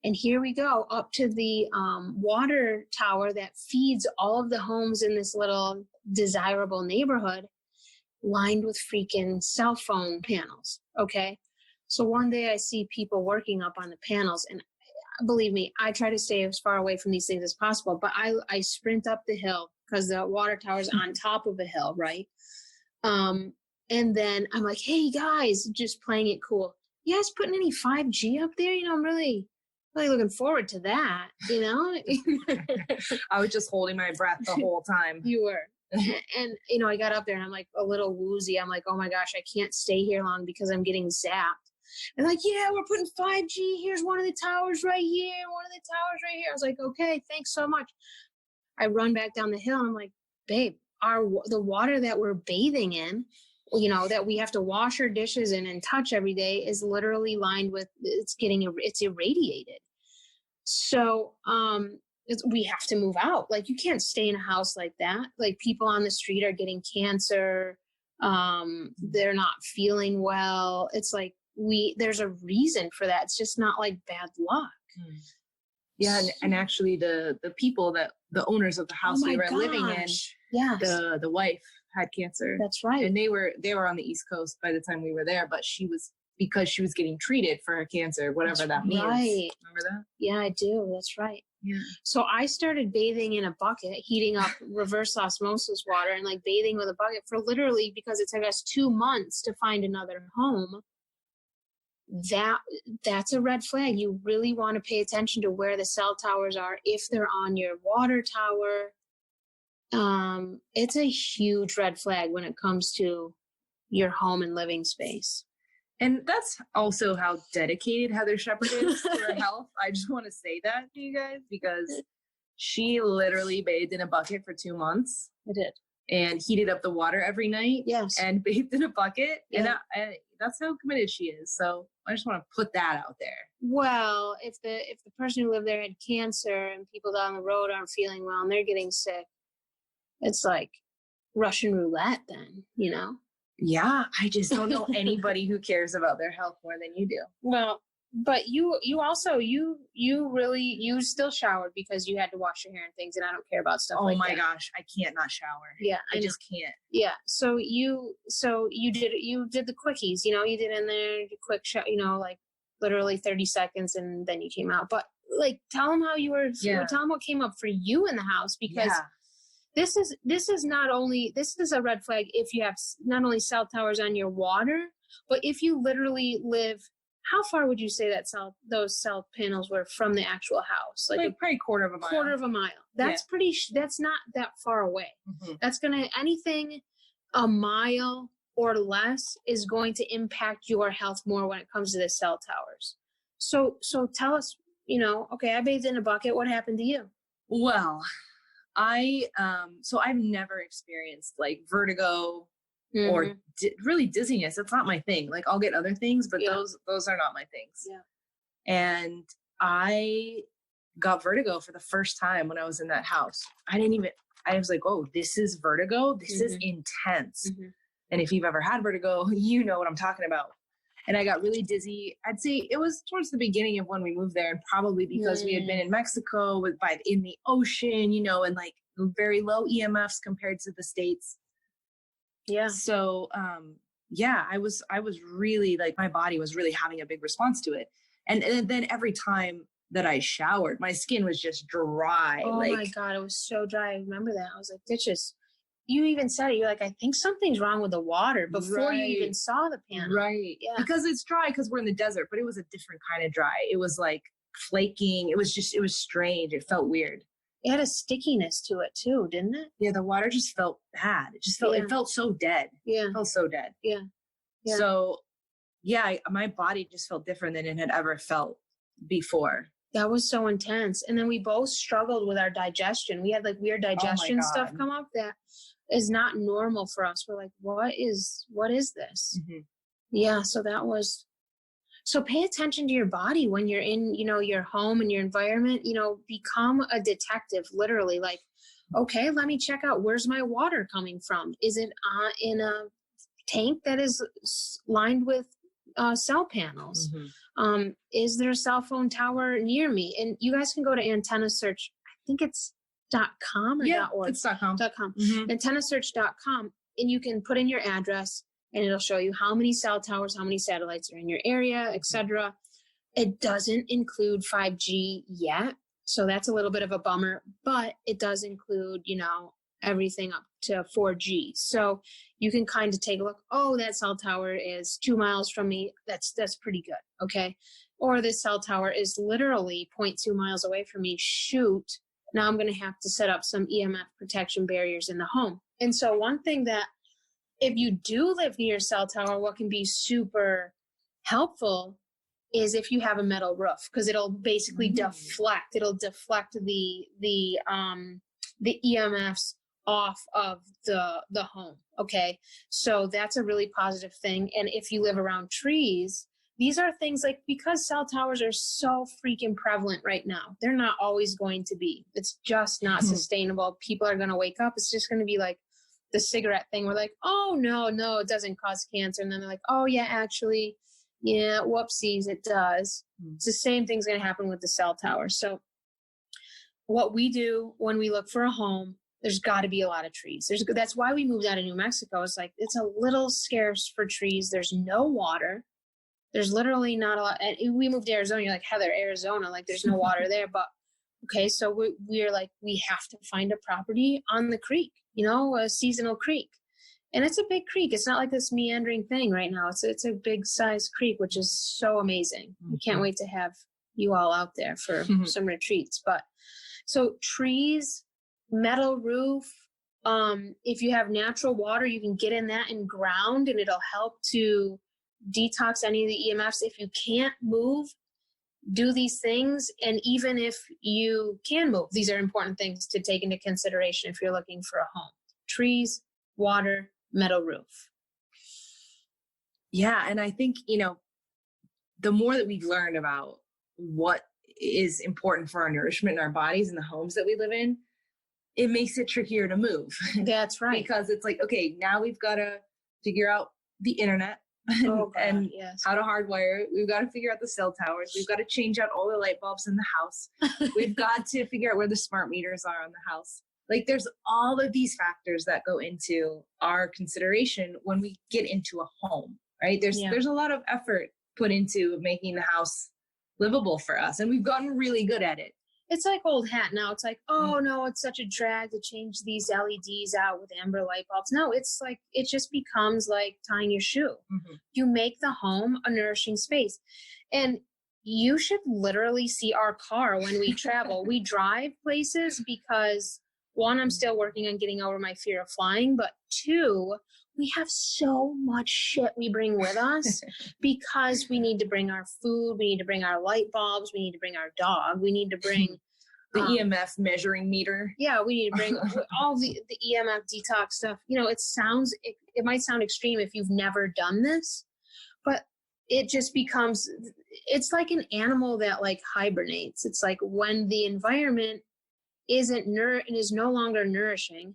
[SPEAKER 3] And here we go up to the water tower that feeds all of the homes in this little desirable neighborhood, lined with freaking cell phone panels. Okay. So one day I see people working up on the panels, and believe me, I try to stay as far away from these things as possible, but I sprint up the hill because the water tower is on top of a hill. Right. And then I'm like, hey guys, just playing it cool. You guys putting any 5G up there? I'm really looking forward to that,
[SPEAKER 4] I was just holding my breath the whole time.
[SPEAKER 3] You were. And, I got up there and I'm like a little woozy. I'm like, oh my gosh, I can't stay here long because I'm getting zapped. And like, yeah, we're putting 5G. Here's one of the towers right here. One of the towers right here. I was like, okay, thanks so much. I run back down the hill and I'm like, babe, the water that we're bathing in, that we have to wash our dishes in and touch every day is literally lined with, it's irradiated. So, we have to move out. Like, you can't stay in a house like that. Like, people on the street are getting cancer. They're not feeling well. It's like, there's a reason for that. It's just not like bad luck.
[SPEAKER 4] Yeah. And actually the people the owners of the house we were living in,
[SPEAKER 3] yes,
[SPEAKER 4] the wife had cancer.
[SPEAKER 3] That's right.
[SPEAKER 4] And they were on the East Coast by the time we were there, but because she was getting treated for her cancer, whatever that means.
[SPEAKER 3] Right.
[SPEAKER 4] Remember that?
[SPEAKER 3] Yeah, I do. That's right.
[SPEAKER 4] Yeah.
[SPEAKER 3] So I started bathing in a bucket, heating up reverse osmosis water and like bathing with a bucket for literally, because it took us 2 months to find another home. That's a red flag. You really want to pay attention to where the cell towers are. If they're on your water tower, it's a huge red flag when it comes to your home and living space.
[SPEAKER 4] And that's also how dedicated Heather Shepherd is to her health. I just want to say that to you guys because she literally bathed in a bucket for 2 months.
[SPEAKER 3] I did.
[SPEAKER 4] And heated up the water every night.
[SPEAKER 3] Yes.
[SPEAKER 4] And bathed in a bucket.
[SPEAKER 3] Yeah.
[SPEAKER 4] And that's how committed she is. So I just want to put that out there.
[SPEAKER 3] Well, if the person who lived there had cancer and people down the road aren't feeling well and they're getting sick, it's like Russian roulette then,
[SPEAKER 4] Yeah, I just don't know anybody who cares about their health more than you do.
[SPEAKER 3] Well, but you also, you still showered because you had to wash your hair and things, and I don't care about stuff like that.
[SPEAKER 4] Oh my gosh, I can't not shower.
[SPEAKER 3] Yeah,
[SPEAKER 4] I just can't.
[SPEAKER 3] Yeah, so you did the quickies, you did in there, your quick show, like literally 30 seconds, and then you came out. But like, tell them how you were. Yeah. Tell them what came up for you in the house, because. Yeah. This is a red flag if you have not only cell towers on your water, but if you literally live, how far would you say that those cell panels were from the actual house?
[SPEAKER 4] Like probably quarter of a mile.
[SPEAKER 3] That's that's not that far away. Mm-hmm. That's anything a mile or less is going to impact your health more when it comes to the cell towers. So tell us, okay, I bathed in a bucket. What happened to you?
[SPEAKER 4] Well, so I've never experienced like vertigo or really dizziness. It's not my thing. Like I'll get other things, but those are not my things.
[SPEAKER 3] Yeah.
[SPEAKER 4] And I got vertigo for the first time when I was in that house. I was like, oh, this is vertigo. This is intense. And if you've ever had vertigo, you know what I'm talking about. And I got really dizzy. I'd say it was towards the beginning of when we moved there, and probably because we had been in Mexico in the ocean, you know, and like very low EMFs compared to the States.
[SPEAKER 3] Yeah.
[SPEAKER 4] So, I was really like, my body was really having a big response to it. And then every time that I showered, my skin was just dry.
[SPEAKER 3] Oh my God, it was so dry. I remember that. I was like, you even said it. You're like, I think something's wrong with the water before you even saw the panel.
[SPEAKER 4] Right.
[SPEAKER 3] Yeah.
[SPEAKER 4] Because it's dry because we're in the desert, but it was a different kind of dry. It was like flaking. It was strange. It felt weird.
[SPEAKER 3] It had a stickiness to it too, didn't it?
[SPEAKER 4] Yeah. The water just felt bad. It just felt, it felt so dead.
[SPEAKER 3] Yeah.
[SPEAKER 4] It felt so dead.
[SPEAKER 3] Yeah. Yeah.
[SPEAKER 4] So my body just felt different than it had ever felt before.
[SPEAKER 3] That was so intense. And then we both struggled with our digestion. We had like weird digestion stuff come up that is not normal for us. We're like, what is this? Yeah. So pay attention to your body when you're in, you know, your home and your environment, you know, become a detective, literally. Like, okay, let me check out, where's my water coming from? Is it in a tank that is lined with cell panels? Is there a cell phone tower near me? And you guys can go to antenna search. I think it's .com or .org.
[SPEAKER 4] It's .com.
[SPEAKER 3] Antennasearch.com, and you can put in your address and it'll show you how many cell towers, how many satellites are in your area, etc. It doesn't include 5G yet, so that's a little bit of a bummer, but it does include, you know, everything up to 4G. So you can kind of take a look. Oh, that cell tower is 2 miles from me. That's pretty good. Okay. Or this cell tower is literally 0.2 miles away from me. Shoot. Now I'm going to have to set up some EMF protection barriers in the home. And so one thing that, if you do live near a cell tower, what can be super helpful is if you have a metal roof, because it'll basically deflect. It'll deflect the EMFs off of the home. Okay. So that's a really positive thing. And if you live around trees, these are things like, because cell towers are so freaking prevalent right now, they're not always going to be. It's just not sustainable. People are going to wake up. It's just going to be like the cigarette thing. We're like, oh, no, it doesn't cause cancer. And then they're like, oh, yeah, actually, yeah, whoopsies, it does. It's the same thing's going to happen with the cell tower. So what we do when we look for a home, there's got to be a lot of trees. That's why we moved out of New Mexico. It's like, it's a little scarce for trees. There's no water. There's literally not a lot. And we moved to Arizona. You're like, Heather, Arizona, like there's no water there. But okay, so we're like, we have to find a property on the creek, you know, a seasonal creek. And it's a big creek. It's not like this meandering thing right now. It's a big size creek, which is so amazing. We can't wait to have you all out there for some retreats. But so trees, metal roof. If you have natural water, you can get in that and ground, and it'll help to detox any of the EMFs. If you can't move, do these things. And even if you can move, these are important things to take into consideration if you're looking for a home. Trees, water, metal roof.
[SPEAKER 4] Yeah. And I think, you know, the more that we've learned about what is important for our nourishment in our bodies and the homes that we live in, it makes it trickier to move.
[SPEAKER 3] That's right.
[SPEAKER 4] Because it's like, okay, now we've got to figure out the internet and how to hardwire it. We've got to figure out the cell towers. We've got to change out all the light bulbs in the house. We've got to figure out where the smart meters are on the house. Like there's all of these factors that go into our consideration when we get into a home, right? There's a lot of effort put into making the house livable for us. And we've gotten really good at it.
[SPEAKER 3] It's like old hat now. It's like, oh no, it's such a drag to change these LEDs out with amber light bulbs. No, it's like, it just becomes like tying your shoe. You make the home a nourishing space. And you should literally see our car when we travel. We drive places because, one, I'm still working on getting over my fear of flying, but two, we have so much shit we bring with us because we need to bring our food, we need to bring our light bulbs, we need to bring our dog, we need to bring
[SPEAKER 4] the EMF measuring meter.
[SPEAKER 3] Yeah, we need to bring all the EMF detox stuff. You know, it might sound extreme if you've never done this, but it just becomes, it's like an animal that like hibernates. It's like when the environment is no longer nourishing,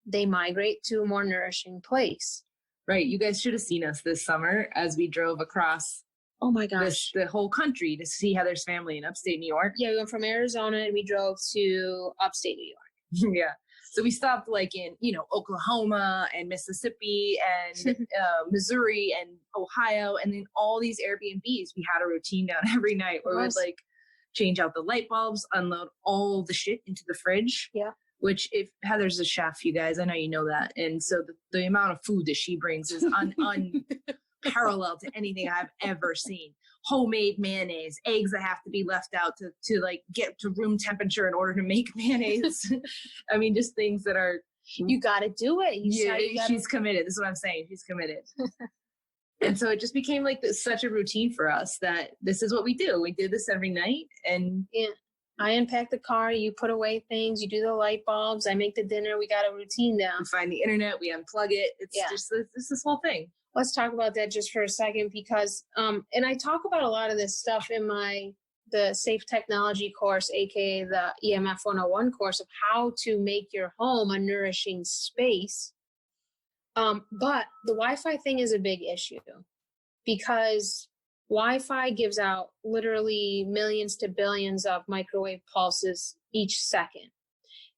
[SPEAKER 3] they migrate to a more nourishing place.
[SPEAKER 4] Right. You guys should have seen us this summer as we drove across
[SPEAKER 3] Oh my gosh.
[SPEAKER 4] the whole country to see Heather's family in upstate New York.
[SPEAKER 3] Yeah, we went from Arizona and we drove to upstate New York.
[SPEAKER 4] Yeah. So we stopped like in, Oklahoma and Mississippi and Missouri and Ohio, and then all these Airbnbs. We had a routine down every night where we'd like change out the light bulbs, unload all the shit into the fridge.
[SPEAKER 3] Yeah.
[SPEAKER 4] Which, if Heather's a chef, you guys, I know you know that. And so the amount of food that she brings is unparalleled to anything I've ever seen. Homemade mayonnaise, eggs that have to be left out to like get to room temperature in order to make mayonnaise. I mean, just things that are,
[SPEAKER 3] you got to do it.
[SPEAKER 4] She's committed. This is what I'm saying. She's committed. And so it just became like such a routine for us that this is what we do. We did this every night. And
[SPEAKER 3] yeah, I unpack the car, you put away things, you do the light bulbs, I make the dinner. We got a routine down.
[SPEAKER 4] we find the internet, we unplug it. It's just this whole thing.
[SPEAKER 3] Let's talk about that just for a second, because and I talk about a lot of this stuff in the Safe Technology course, aka the EMF 101 course, of how to make your home a nourishing space. But the Wi-Fi thing is a big issue, because Wi-Fi gives out literally millions to billions of microwave pulses each second.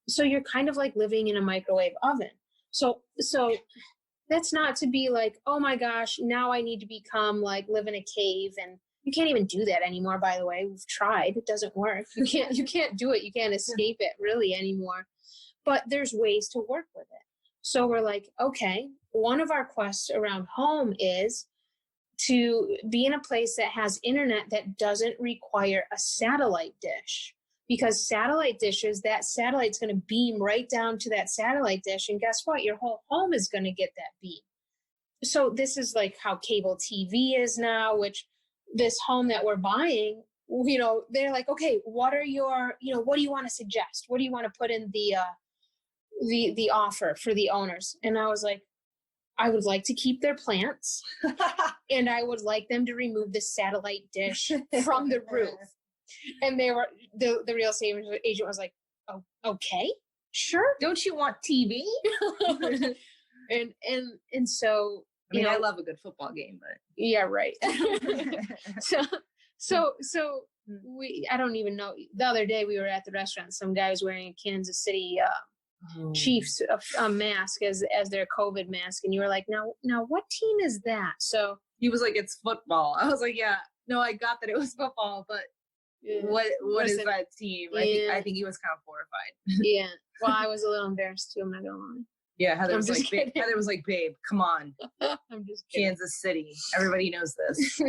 [SPEAKER 3] So you're kind of like living in a microwave oven. So that's not to be like, oh my gosh, now I need to become like live in a cave. And you can't even do that anymore, by the way. We've tried. It doesn't work. You can't do it. You can't escape it really anymore. But there's ways to work with it. So we're like, okay, one of our quests around home is to be in a place that has internet that doesn't require a satellite dish. Because satellite dishes, that satellite's going to beam right down to that satellite dish. And guess what? Your whole home is going to get that beam. So this is like how cable TV is now, which this home that we're buying, they're like, okay, what are your, what do you want to suggest? What do you want to put in the offer for the owners? And I was like, I would like to keep their plants and I would like them to remove the satellite dish from the roof. And they were, the real estate agent was like, oh, okay, sure.
[SPEAKER 4] Don't you want TV?
[SPEAKER 3] and so,
[SPEAKER 4] I love a good football game, but
[SPEAKER 3] yeah, right. So I don't even know. The other day we were at the restaurant. Some guy was wearing a Kansas City Chiefs mask as their COVID mask, and you were like, now what team is that? So
[SPEAKER 4] he was like, it's football. I was like, yeah, no, I got that it was football, but what is that team? Yeah. I think he was kind of horrified.
[SPEAKER 3] Yeah. Well, I was a little embarrassed too. I'm not gonna lie.
[SPEAKER 4] Yeah, Heather was like, babe, come on.
[SPEAKER 3] I'm just kidding.
[SPEAKER 4] Kansas City. Everybody knows this.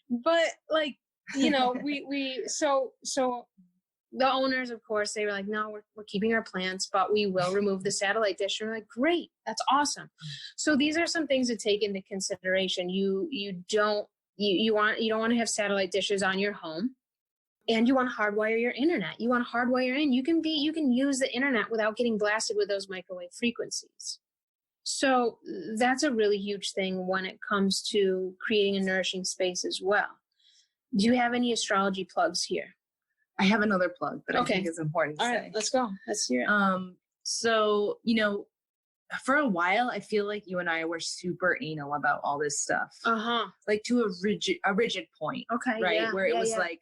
[SPEAKER 3] But like, so the owners, of course, they were like, no, we're keeping our plants, but we will remove the satellite dish. And we're like, great, that's awesome. So these are some things to take into consideration. You don't want to have satellite dishes on your home, and you want to hardwire your internet. You want to hardwire in. You can use the internet without getting blasted with those microwave frequencies. So that's a really huge thing when it comes to creating a nourishing space as well. Do you have any astrology plugs here?
[SPEAKER 4] I have another plug that I think is important to say.
[SPEAKER 3] All right, let's go. Let's hear it.
[SPEAKER 4] So, for a while, I feel like you and I were super anal about all this stuff. Like to a rigid point.
[SPEAKER 3] Okay.
[SPEAKER 4] Right.
[SPEAKER 3] Yeah,
[SPEAKER 4] where it was like,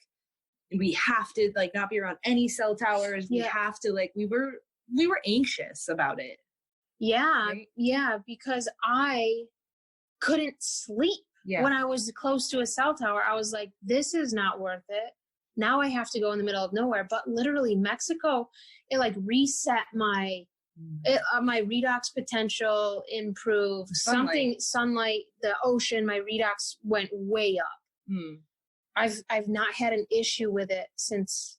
[SPEAKER 4] we have to like not be around any cell towers. We have to like, we were anxious about it.
[SPEAKER 3] Yeah.
[SPEAKER 4] Right?
[SPEAKER 3] Yeah. Because I couldn't sleep when I was close to a cell tower. I was like, this is not worth it. Now I have to go in the middle of nowhere. But literally Mexico, it like reset my redox potential, improved sunlight, the ocean, my redox went way up. I've not had an issue with it since,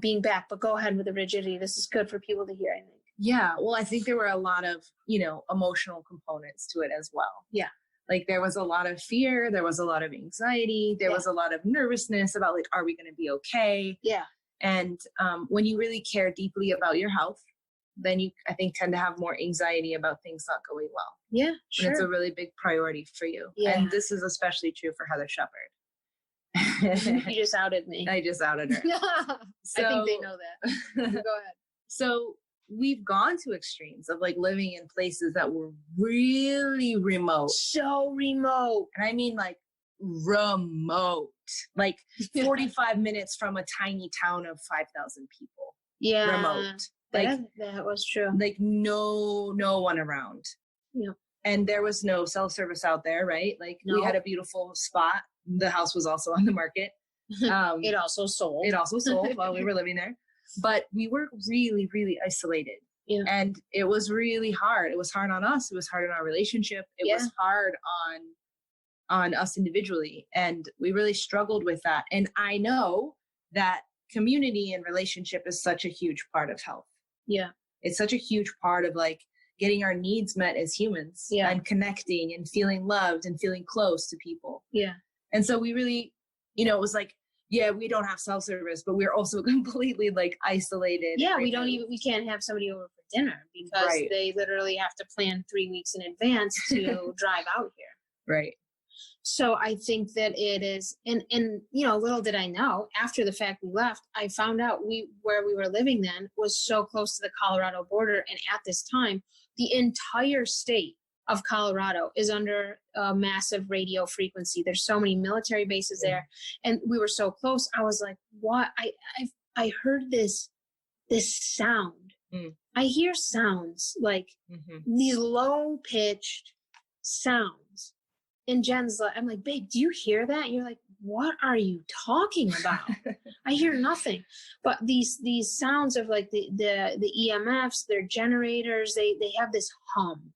[SPEAKER 3] being back, but go ahead with the rigidity. This is good for people to hear, I think.
[SPEAKER 4] Yeah. Well, I think there were a lot of, emotional components to it as well.
[SPEAKER 3] Yeah.
[SPEAKER 4] Like there was a lot of fear. There was a lot of anxiety. There was a lot of nervousness about like, are we going to be okay?
[SPEAKER 3] Yeah.
[SPEAKER 4] And when you really care deeply about your health then you, I think, tend to have more anxiety about things not going well.
[SPEAKER 3] Yeah,
[SPEAKER 4] And
[SPEAKER 3] sure.
[SPEAKER 4] it's a really big priority for you.
[SPEAKER 3] Yeah.
[SPEAKER 4] And this is especially true for Heather Shepherd.
[SPEAKER 3] You just outed me.
[SPEAKER 4] I just outed her.
[SPEAKER 3] I think they know that. Go ahead.
[SPEAKER 4] So we've gone to extremes of like living in places that were really remote.
[SPEAKER 3] So remote.
[SPEAKER 4] And I mean like remote, like 45 minutes from a tiny town of 5,000 people.
[SPEAKER 3] Yeah.
[SPEAKER 4] Remote. Like
[SPEAKER 3] that was true.
[SPEAKER 4] like no one around.
[SPEAKER 3] Yeah.
[SPEAKER 4] And there was no cell service out there, right? Like we
[SPEAKER 3] No.
[SPEAKER 4] had a beautiful spot. The house was also on the market.
[SPEAKER 3] It also sold.
[SPEAKER 4] It also sold while we were living there. But we were really, really isolated.
[SPEAKER 3] Yeah.
[SPEAKER 4] And it was really hard. It was hard on us. It was hard on our relationship. It was hard on us individually. And we really struggled with that. And I know that community and relationship is such a huge part of health.
[SPEAKER 3] Yeah.
[SPEAKER 4] It's such a huge part of like getting our needs met as humans and connecting and feeling loved and feeling close to people.
[SPEAKER 3] Yeah.
[SPEAKER 4] And so we really, you know, it was like, yeah, we don't have cell service, but we're also completely like isolated.
[SPEAKER 3] Yeah, we can't have somebody over for dinner because they literally have to plan 3 weeks in advance to drive out here.
[SPEAKER 4] Right.
[SPEAKER 3] So I think that it is, and you know, little did I know, after the fact we left, I found out where we were living then was so close to the Colorado border. And at this time, the entire state of Colorado is under a massive radio frequency. There's so many military bases there, and we were so close. I was like, what? I heard this sound. I hear sounds like these low pitched sounds. And Jen's like, I'm like, babe, do you hear that? And you're like, what are you talking about? I hear nothing. But these sounds of like the EMFs, their generators, they have this hum.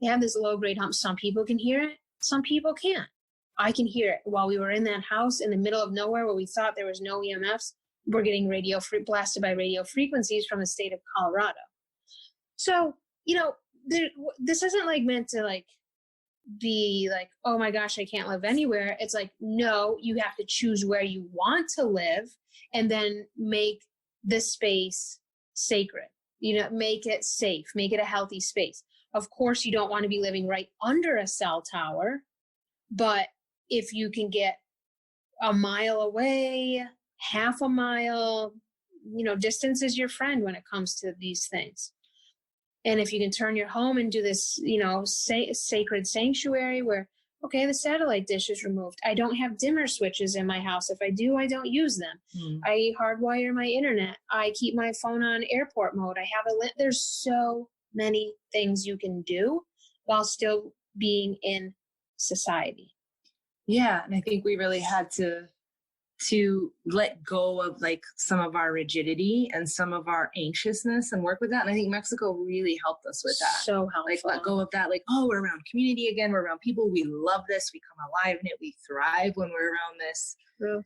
[SPEAKER 3] They have this low grade hum. Some people can hear it. Some people can't. I can hear it. While we were in that house in the middle of nowhere where we thought there was no EMFs, we're getting blasted by radio frequencies from the state of Colorado. So, you know, this isn't like meant to like be like, oh my gosh, I can't live anywhere. It's like, no, you have to choose where you want to live and then make the space sacred, you know, make it safe, make it a healthy space. Of course, you don't want to be living right under a cell tower, but if you can get a mile away, half a mile, you know, distance is your friend when it comes to these things. And if you can turn your home into this, you know, sacred sanctuary where, okay, the satellite dish is removed. I don't have dimmer switches in my house. If I do, I don't use them. I hardwire my internet. I keep my phone on airport mode. I have there's so many things you can do while still being in society. Yeah.
[SPEAKER 4] And I think we really had to let go of like some of our rigidity and some of our anxiousness and work with that. And I think Mexico really helped us with that.
[SPEAKER 3] So helpful.
[SPEAKER 4] Like let go of that. Like, oh, we're around community again. We're around people. We love this. We come alive in it. We thrive when we're around this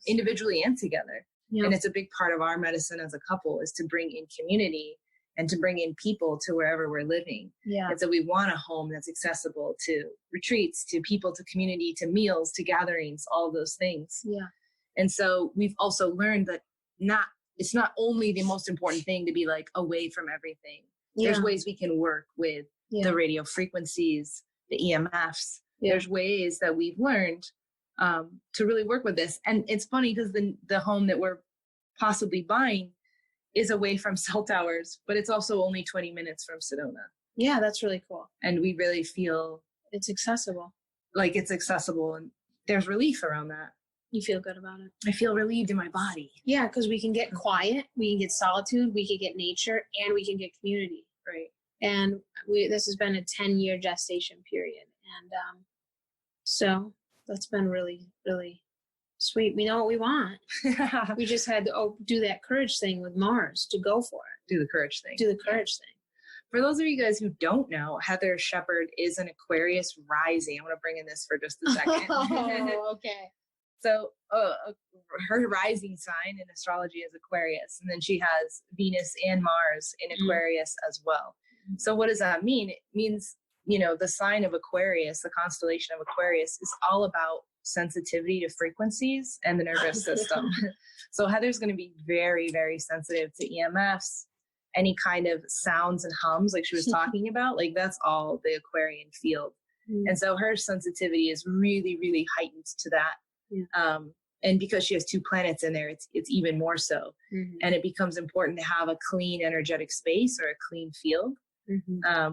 [SPEAKER 4] individually and together. Yep. And it's a big part of our medicine as a couple is to bring in community and to bring in people to wherever we're living. Yeah. And so we want a home that's accessible to retreats, to people, to community, to meals, to gatherings, all those things. Yeah. And so we've also learned that it's not only the most important thing to be like away from everything. Yeah. There's ways we can work with the radio frequencies, the EMFs. Yeah. There's ways that we've learned to really work with this. And it's funny because the home that we're possibly buying is away from cell towers, but it's also only 20 minutes from Sedona.
[SPEAKER 3] Yeah, that's really cool.
[SPEAKER 4] And we really feel
[SPEAKER 3] it's accessible.
[SPEAKER 4] Like it's accessible and there's relief around that.
[SPEAKER 3] You feel good about it.
[SPEAKER 4] I feel relieved in my body.
[SPEAKER 3] Yeah, because we can get quiet, we can get solitude, we can get nature, and we can get community.
[SPEAKER 4] Right.
[SPEAKER 3] And this has been a 10-year gestation period. And so that's been really, really sweet. We know what we want. We just had to do that courage thing with Mars to go for it.
[SPEAKER 4] Do the courage thing.
[SPEAKER 3] Do the courage thing.
[SPEAKER 4] For those of you guys who don't know, Heather Shepherd is an Aquarius rising. I want to bring in this for just a second.
[SPEAKER 3] Oh, okay.
[SPEAKER 4] So her rising sign in astrology is Aquarius, and then she has Venus and Mars in Aquarius as well. So what does that mean? It means, you know, the sign of Aquarius, the constellation of Aquarius is all about sensitivity to frequencies and the nervous system. So Heather's going to be very, very sensitive to EMFs any kind of sounds and hums like she was talking about, like that's all the Aquarian field. And so her sensitivity is really, really heightened to that. Yeah. And because she has 2 planets in there, it's even more so. And it becomes important to have a clean energetic space or a clean field.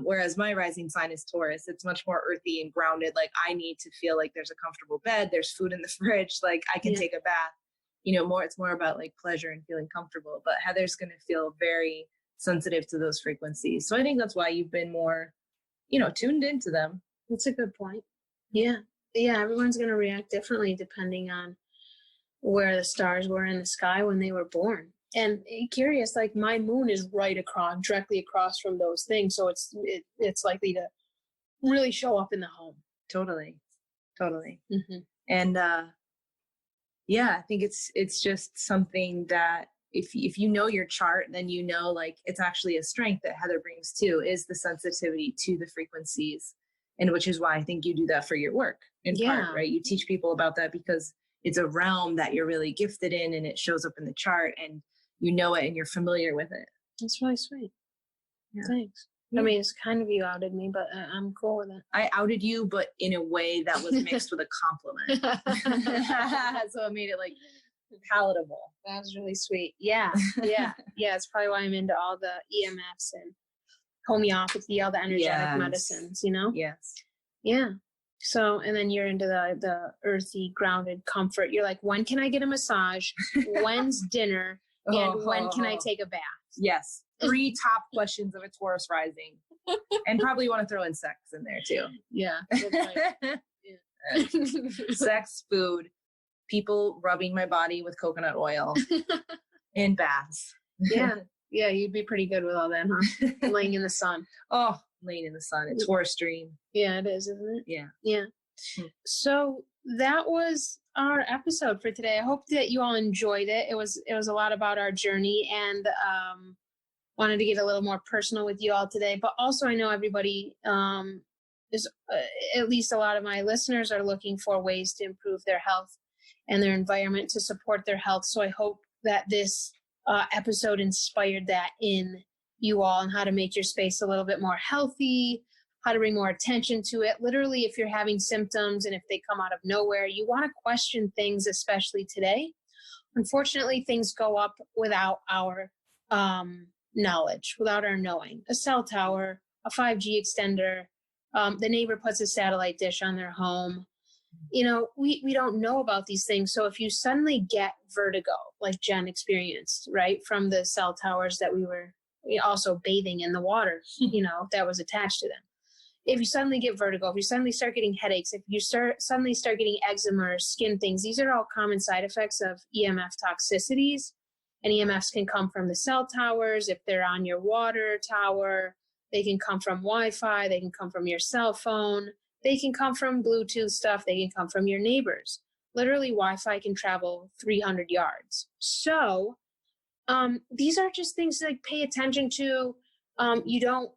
[SPEAKER 4] Whereas my rising sign is Taurus, it's much more earthy and grounded. Like I need to feel like there's a comfortable bed, there's food in the fridge, like I can take a bath, you know, it's more about like pleasure and feeling comfortable. But Heather's going to feel very sensitive to those frequencies. So I think that's why you've been more, you know, tuned into them.
[SPEAKER 3] That's a good point. Yeah. Yeah. Everyone's going to react differently depending on where the stars were in the sky when they were born. And curious, like my moon is directly across from those things. So it's likely to really show up in the home.
[SPEAKER 4] Totally. And yeah, I think it's just something that if you know your chart, then you know, like it's actually a strength that Heather brings too, is the sensitivity to the frequencies. And which is why I think you do that for your work in part, right? You teach people about that because it's a realm that you're really gifted in and it shows up in the chart and you know it and you're familiar with it.
[SPEAKER 3] That's really sweet. Yeah. Thanks. Yeah. I mean, it's kind of you outed me, but I'm cool with it.
[SPEAKER 4] I outed you, but in a way that was mixed with a compliment. So it made it like palatable.
[SPEAKER 3] That was really sweet. Yeah. It's probably why I'm into all the EMFs and homeopathy, all the energetic medicines, you know?
[SPEAKER 4] Yes.
[SPEAKER 3] Yeah. So, and then you're into the earthy, grounded comfort. You're like, when can I get a massage? When's dinner? And when can I take a bath?
[SPEAKER 4] Yes. 3 top questions of a Taurus rising. And probably want to throw in sex in there too.
[SPEAKER 3] Yeah.
[SPEAKER 4] Sex, food, people rubbing my body with coconut oil, and baths.
[SPEAKER 3] Yeah. Yeah, you'd be pretty good with all that, huh? Laying in the sun.
[SPEAKER 4] Oh, laying in the sun. It's Taurus dream.
[SPEAKER 3] Yeah, it is, isn't it?
[SPEAKER 4] Yeah.
[SPEAKER 3] Yeah. So that was our episode for today. I hope that you all enjoyed it. It was a lot about our journey, and wanted to get a little more personal with you all today. But also, I know everybody is, at least a lot of my listeners are looking for ways to improve their health and their environment to support their health. So I hope that this episode inspired that in you all, and how to make your space a little bit more healthy, how to bring more attention to it. Literally, if you're having symptoms and if they come out of nowhere, you want to question things, especially today. Unfortunately, things go up without our knowledge, without our knowing. A cell tower, a 5G extender, the neighbor puts a satellite dish on their home. You know, we don't know about these things. So if you suddenly get vertigo, like Jen experienced, right, from the cell towers that we were also bathing in the water, you know, that was attached to them. If you suddenly get vertigo, if you suddenly start getting headaches, if you suddenly start getting eczema or skin things, these are all common side effects of EMF toxicities. And EMFs can come from the cell towers. If they're on your water tower, they can come from Wi-Fi. They can come from your cell phone. They can come from Bluetooth stuff. They can come from your neighbors. Literally, Wi-Fi can travel 300 yards. So these are just things to like pay attention to. You don't,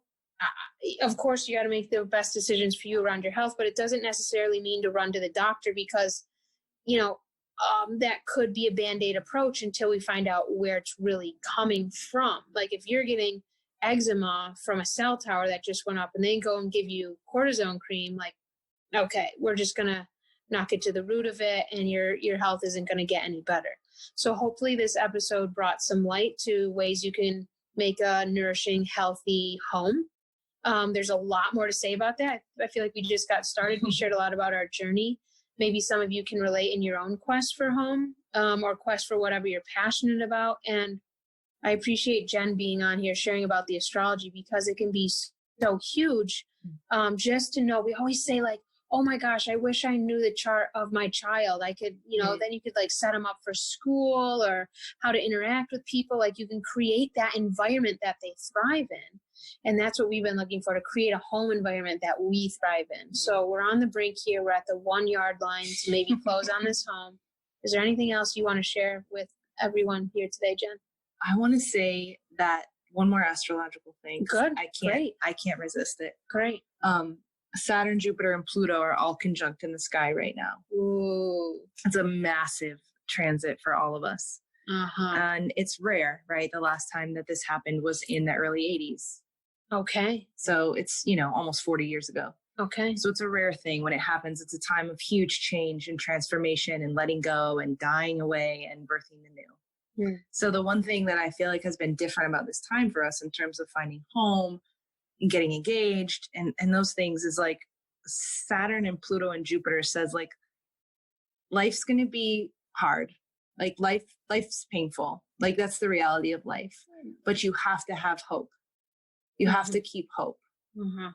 [SPEAKER 3] of course, you got to make the best decisions for you around your health, but it doesn't necessarily mean to run to the doctor because, you know, that could be a Band-Aid approach until we find out where it's really coming from. Like if you're getting eczema from a cell tower that just went up and they go and give you cortisone cream, like, okay, we're just going to not get to the root of it and your health isn't going to get any better. So hopefully this episode brought some light to ways you can make a nourishing, healthy home. There's a lot more to say about that. I feel like we just got started. We shared a lot about our journey. Maybe some of you can relate in your own quest for home, or quest for whatever you're passionate about. And I appreciate Jen being on here sharing about the astrology because it can be so huge. Just to know, we always say like, oh my gosh, I wish I knew the chart of my child. I could, you know, then you could like set them up for school or how to interact with people. Like you can create that environment that they thrive in. And that's what we've been looking for, to create a home environment that we thrive in. So we're on the brink here. We're at the 1 yard line to maybe close on this home. Is there anything else you want to share with everyone here today, Jen?
[SPEAKER 4] I want to say that one more astrological thing.
[SPEAKER 3] Good.
[SPEAKER 4] I can't resist it.
[SPEAKER 3] Great.
[SPEAKER 4] Saturn, Jupiter, and Pluto are all conjunct in the sky right now.
[SPEAKER 3] Ooh.
[SPEAKER 4] It's a massive transit for all of us. And it's rare, right? The last time that this happened was in the early 80s.
[SPEAKER 3] Okay.
[SPEAKER 4] So it's, almost 40 years ago.
[SPEAKER 3] Okay.
[SPEAKER 4] So it's a rare thing when it happens. It's a time of huge change and transformation and letting go and dying away and birthing the new. So the one thing that I feel like has been different about this time for us in terms of finding home and getting engaged and those things is like Saturn and Pluto and Jupiter says like life's going to be hard. Like life's painful. Like that's the reality of life. But you have to have hope. You have to keep hope.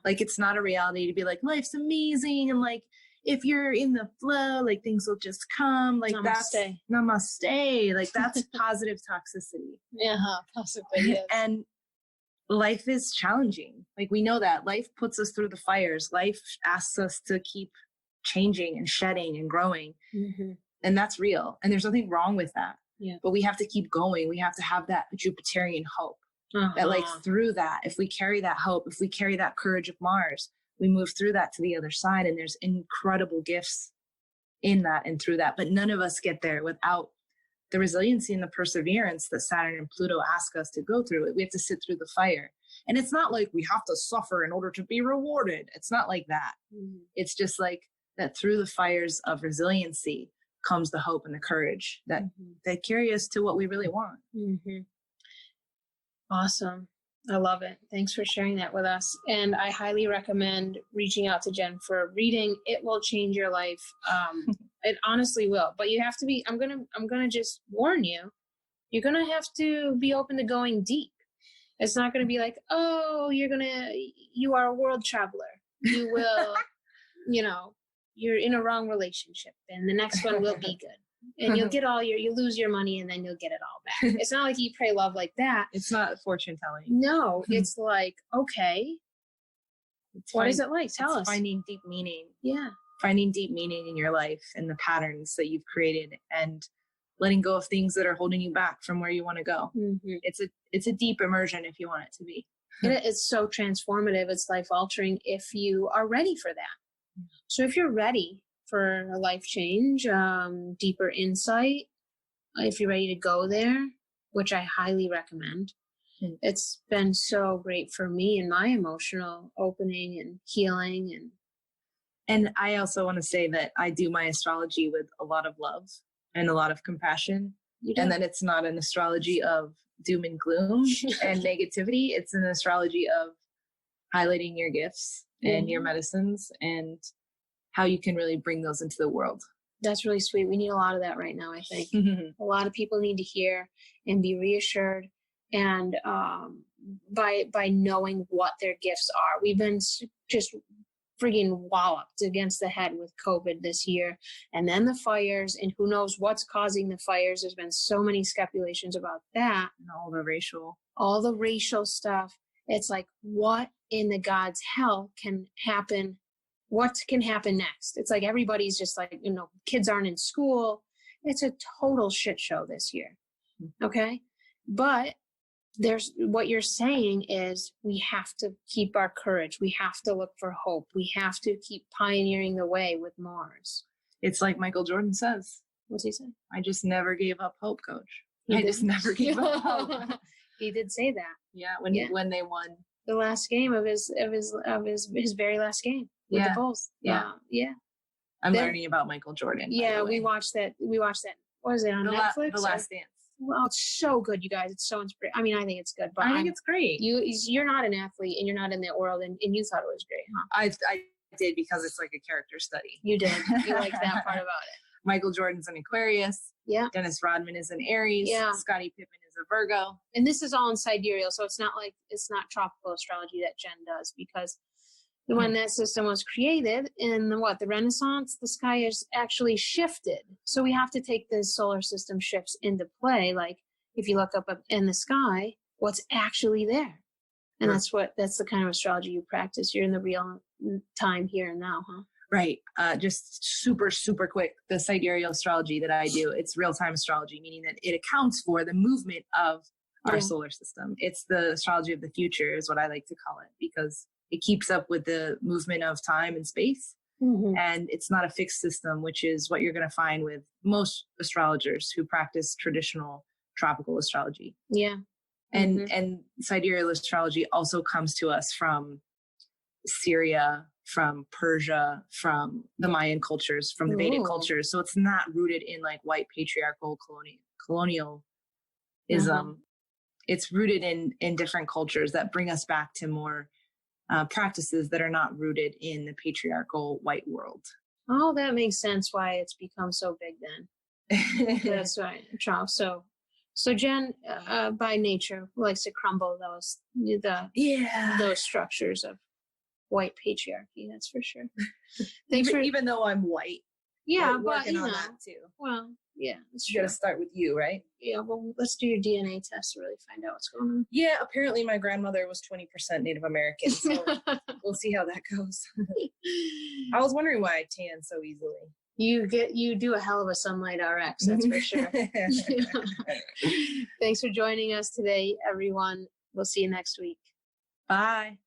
[SPEAKER 4] Like it's not a reality to be like life's amazing and like if you're in the flow, like things will just come. Like that's namaste. Like that's positive toxicity.
[SPEAKER 3] Yeah, possibly. Yes.
[SPEAKER 4] And life is challenging. Like we know that life puts us through the fires. Life asks us to keep changing and shedding and growing. And that's real. And there's nothing wrong with that.
[SPEAKER 3] Yeah.
[SPEAKER 4] But we have to keep going. We have to have that Jupiterian hope. That like through that, if we carry that hope, if we carry that courage of Mars, we move through that to the other side. And there's incredible gifts in that and through that. But none of us get there without the resiliency and the perseverance that Saturn and Pluto ask us to go through it. We have to sit through the fire. And it's not like we have to suffer in order to be rewarded. It's not like that. It's just like that through the fires of resiliency comes the hope and the courage that carry us to what we really want.
[SPEAKER 3] Awesome. I love it. Thanks for sharing that with us. And I highly recommend reaching out to Jen for a reading. It will change your life. It honestly will. But you have to be, I'm gonna just warn you, you're gonna have to be open to going deep. It's not gonna be like, oh, you are a world traveler. You will, you're in a wrong relationship and the next one will be good. And you'll get you lose your money and then you'll get it all back. It's not like Eat, Pray, Love like that.
[SPEAKER 4] It's not fortune telling.
[SPEAKER 3] No, it's like, okay, what is it like? Tell us.
[SPEAKER 4] Finding deep meaning.
[SPEAKER 3] Yeah.
[SPEAKER 4] Finding deep meaning in your life and the patterns that you've created and letting go of things that are holding you back from where you want to go. It's a deep immersion if you want it to be.
[SPEAKER 3] It's so transformative. It's life altering if you are ready for that. So if you're ready for a life change, deeper insight, if you're ready to go there, which I highly recommend. It's been so great for me in my emotional opening and healing.
[SPEAKER 4] And I also want to say that I do my astrology with a lot of love and a lot of compassion. And that it's not an astrology of doom and gloom and negativity. It's an astrology of highlighting your gifts and your medicines and how you can really bring those into the world.
[SPEAKER 3] That's really sweet. We need a lot of that right now, I think. A lot of people need to hear and be reassured and by knowing what their gifts are. We've been just friggin' walloped against the head with COVID this year, and then the fires, and who knows what's causing the fires. There's been so many speculations about that.
[SPEAKER 4] And all the racial stuff. It's like, what in the God's hell can happen? What can happen next? It's like everybody's just like, kids aren't in school. It's a total shit show this year. Okay. But what you're saying is we have to keep our courage. We have to look for hope. We have to keep pioneering the way with Mars. It's like Michael Jordan says.
[SPEAKER 3] What's he say?
[SPEAKER 4] I just never gave up hope, coach. I just never gave up hope.
[SPEAKER 3] He did say that.
[SPEAKER 4] Yeah. When they won
[SPEAKER 3] the last game of his very last game with the Bulls. Yeah.
[SPEAKER 4] I'm learning about Michael Jordan.
[SPEAKER 3] Yeah. We watched that. What was it on Netflix?
[SPEAKER 4] The Last Dance.
[SPEAKER 3] Well, it's so good, you guys. It's so inspiring. I mean, I think it's good, but
[SPEAKER 4] I think it's great.
[SPEAKER 3] You're not an athlete and you're not in that world, and you thought it was great, huh?
[SPEAKER 4] I did because it's like a character study.
[SPEAKER 3] You did. You like that part about it.
[SPEAKER 4] Michael Jordan's an Aquarius.
[SPEAKER 3] Yeah.
[SPEAKER 4] Dennis Rodman is an Aries.
[SPEAKER 3] Yeah.
[SPEAKER 4] Scottie Pippen is a Virgo.
[SPEAKER 3] And this is all in sidereal, so it's not tropical astrology that Jen does, because when that system was created in the Renaissance, the sky is actually shifted. So we have to take the solar system shifts into play. Like if you look up in the sky, what's actually there? And that's the kind of astrology you practice. You're in the real time here and now, huh?
[SPEAKER 4] Right. Just super, super quick. The sidereal astrology that I do, it's real-time astrology, meaning that it accounts for the movement of our solar system. It's the astrology of the future is what I like to call it, because it keeps up with the movement of time and space. And it's not a fixed system, which is what you're going to find with most astrologers who practice traditional tropical astrology.
[SPEAKER 3] Yeah.
[SPEAKER 4] And sidereal astrology also comes to us from Syria, from Persia, from the Mayan cultures, from the Vedic cultures. So it's not rooted in like white patriarchal colonialism. It's rooted in different cultures that bring us back to more practices that are not rooted in the patriarchal white world.
[SPEAKER 3] Oh, that makes sense why it's become so big then. That's right. So Jen, by nature, likes to crumble those structures of white patriarchy. That's for sure.
[SPEAKER 4] Even though I'm white.
[SPEAKER 3] Yeah,
[SPEAKER 4] but working on that too.
[SPEAKER 3] Well, yeah, that's
[SPEAKER 4] You got to start with you, right?
[SPEAKER 3] Yeah, well, let's do your DNA test to really find out what's going on.
[SPEAKER 4] Yeah, apparently my grandmother was 20% Native American, so we'll see how that goes. I was wondering why I tan so easily.
[SPEAKER 3] You do a hell of a sunlight RX, that's for sure. Thanks for joining us today, everyone. We'll see you next week.
[SPEAKER 4] Bye.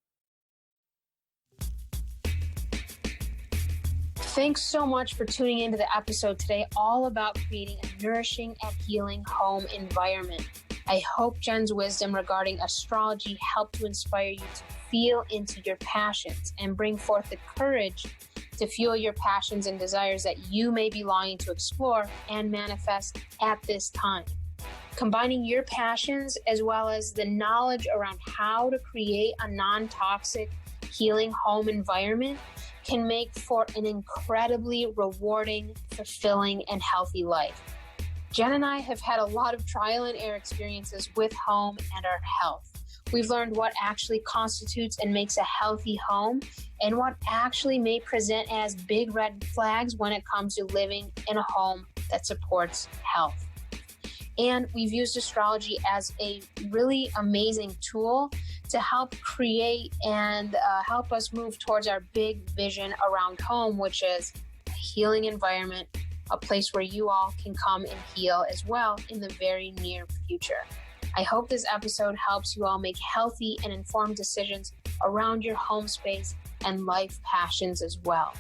[SPEAKER 3] Thanks so much for tuning into the episode today, all about creating a nourishing and healing home environment. I hope Jen's wisdom regarding astrology helped to inspire you to feel into your passions and bring forth the courage to fuel your passions and desires that you may be longing to explore and manifest at this time. Combining your passions as well as the knowledge around how to create a non-toxic healing home environment can make for an incredibly rewarding, fulfilling, and healthy life. Jen and I have had a lot of trial and error experiences with home and our health. We've learned what actually constitutes and makes a healthy home and what actually may present as big red flags when it comes to living in a home that supports health. And we've used astrology as a really amazing tool to help create and help us move towards our big vision around home, which is a healing environment, a place where you all can come and heal as well in the very near future. I hope this episode helps you all make healthy and informed decisions around your home space and life passions as well.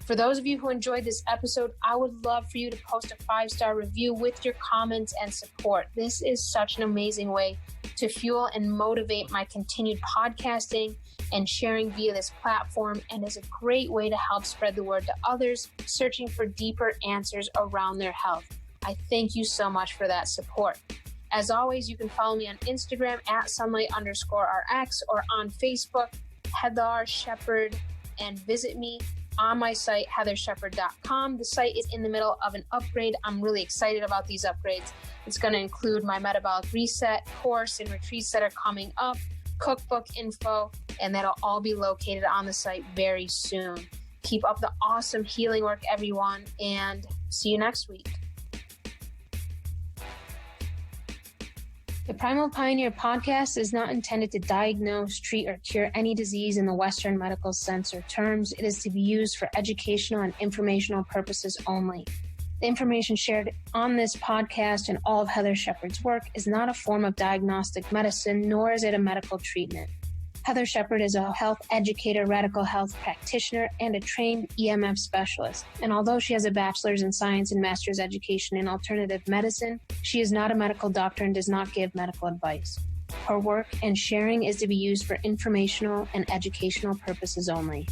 [SPEAKER 3] For those of you who enjoyed this episode, I would love for you to post a 5-star review with your comments and support. This is such an amazing way to fuel and motivate my continued podcasting and sharing via this platform, and is a great way to help spread the word to others searching for deeper answers around their health. I thank you so much for that support. As always, you can follow me on Instagram at sunlight_RX or on Facebook, Heather Shepherd, and visit me on my site, heathershepherd.com. The site is in the middle of an upgrade. I'm really excited about these upgrades. It's going to include my metabolic reset course and retreats that are coming up, cookbook info, and that'll all be located on the site very soon. Keep up the awesome healing work, everyone, and see you next week. The Primal Pioneer podcast is not intended to diagnose, treat, or cure any disease in the Western medical sense or terms. It is to be used for educational and informational purposes only. The information shared on this podcast and all of Heather Shepherd's work is not a form of diagnostic medicine, nor is it a medical treatment. Heather Shepherd is a health educator, radical health practitioner, and a trained EMF specialist. And although she has a bachelor's in science and master's education in alternative medicine, she is not a medical doctor and does not give medical advice. Her work and sharing is to be used for informational and educational purposes only.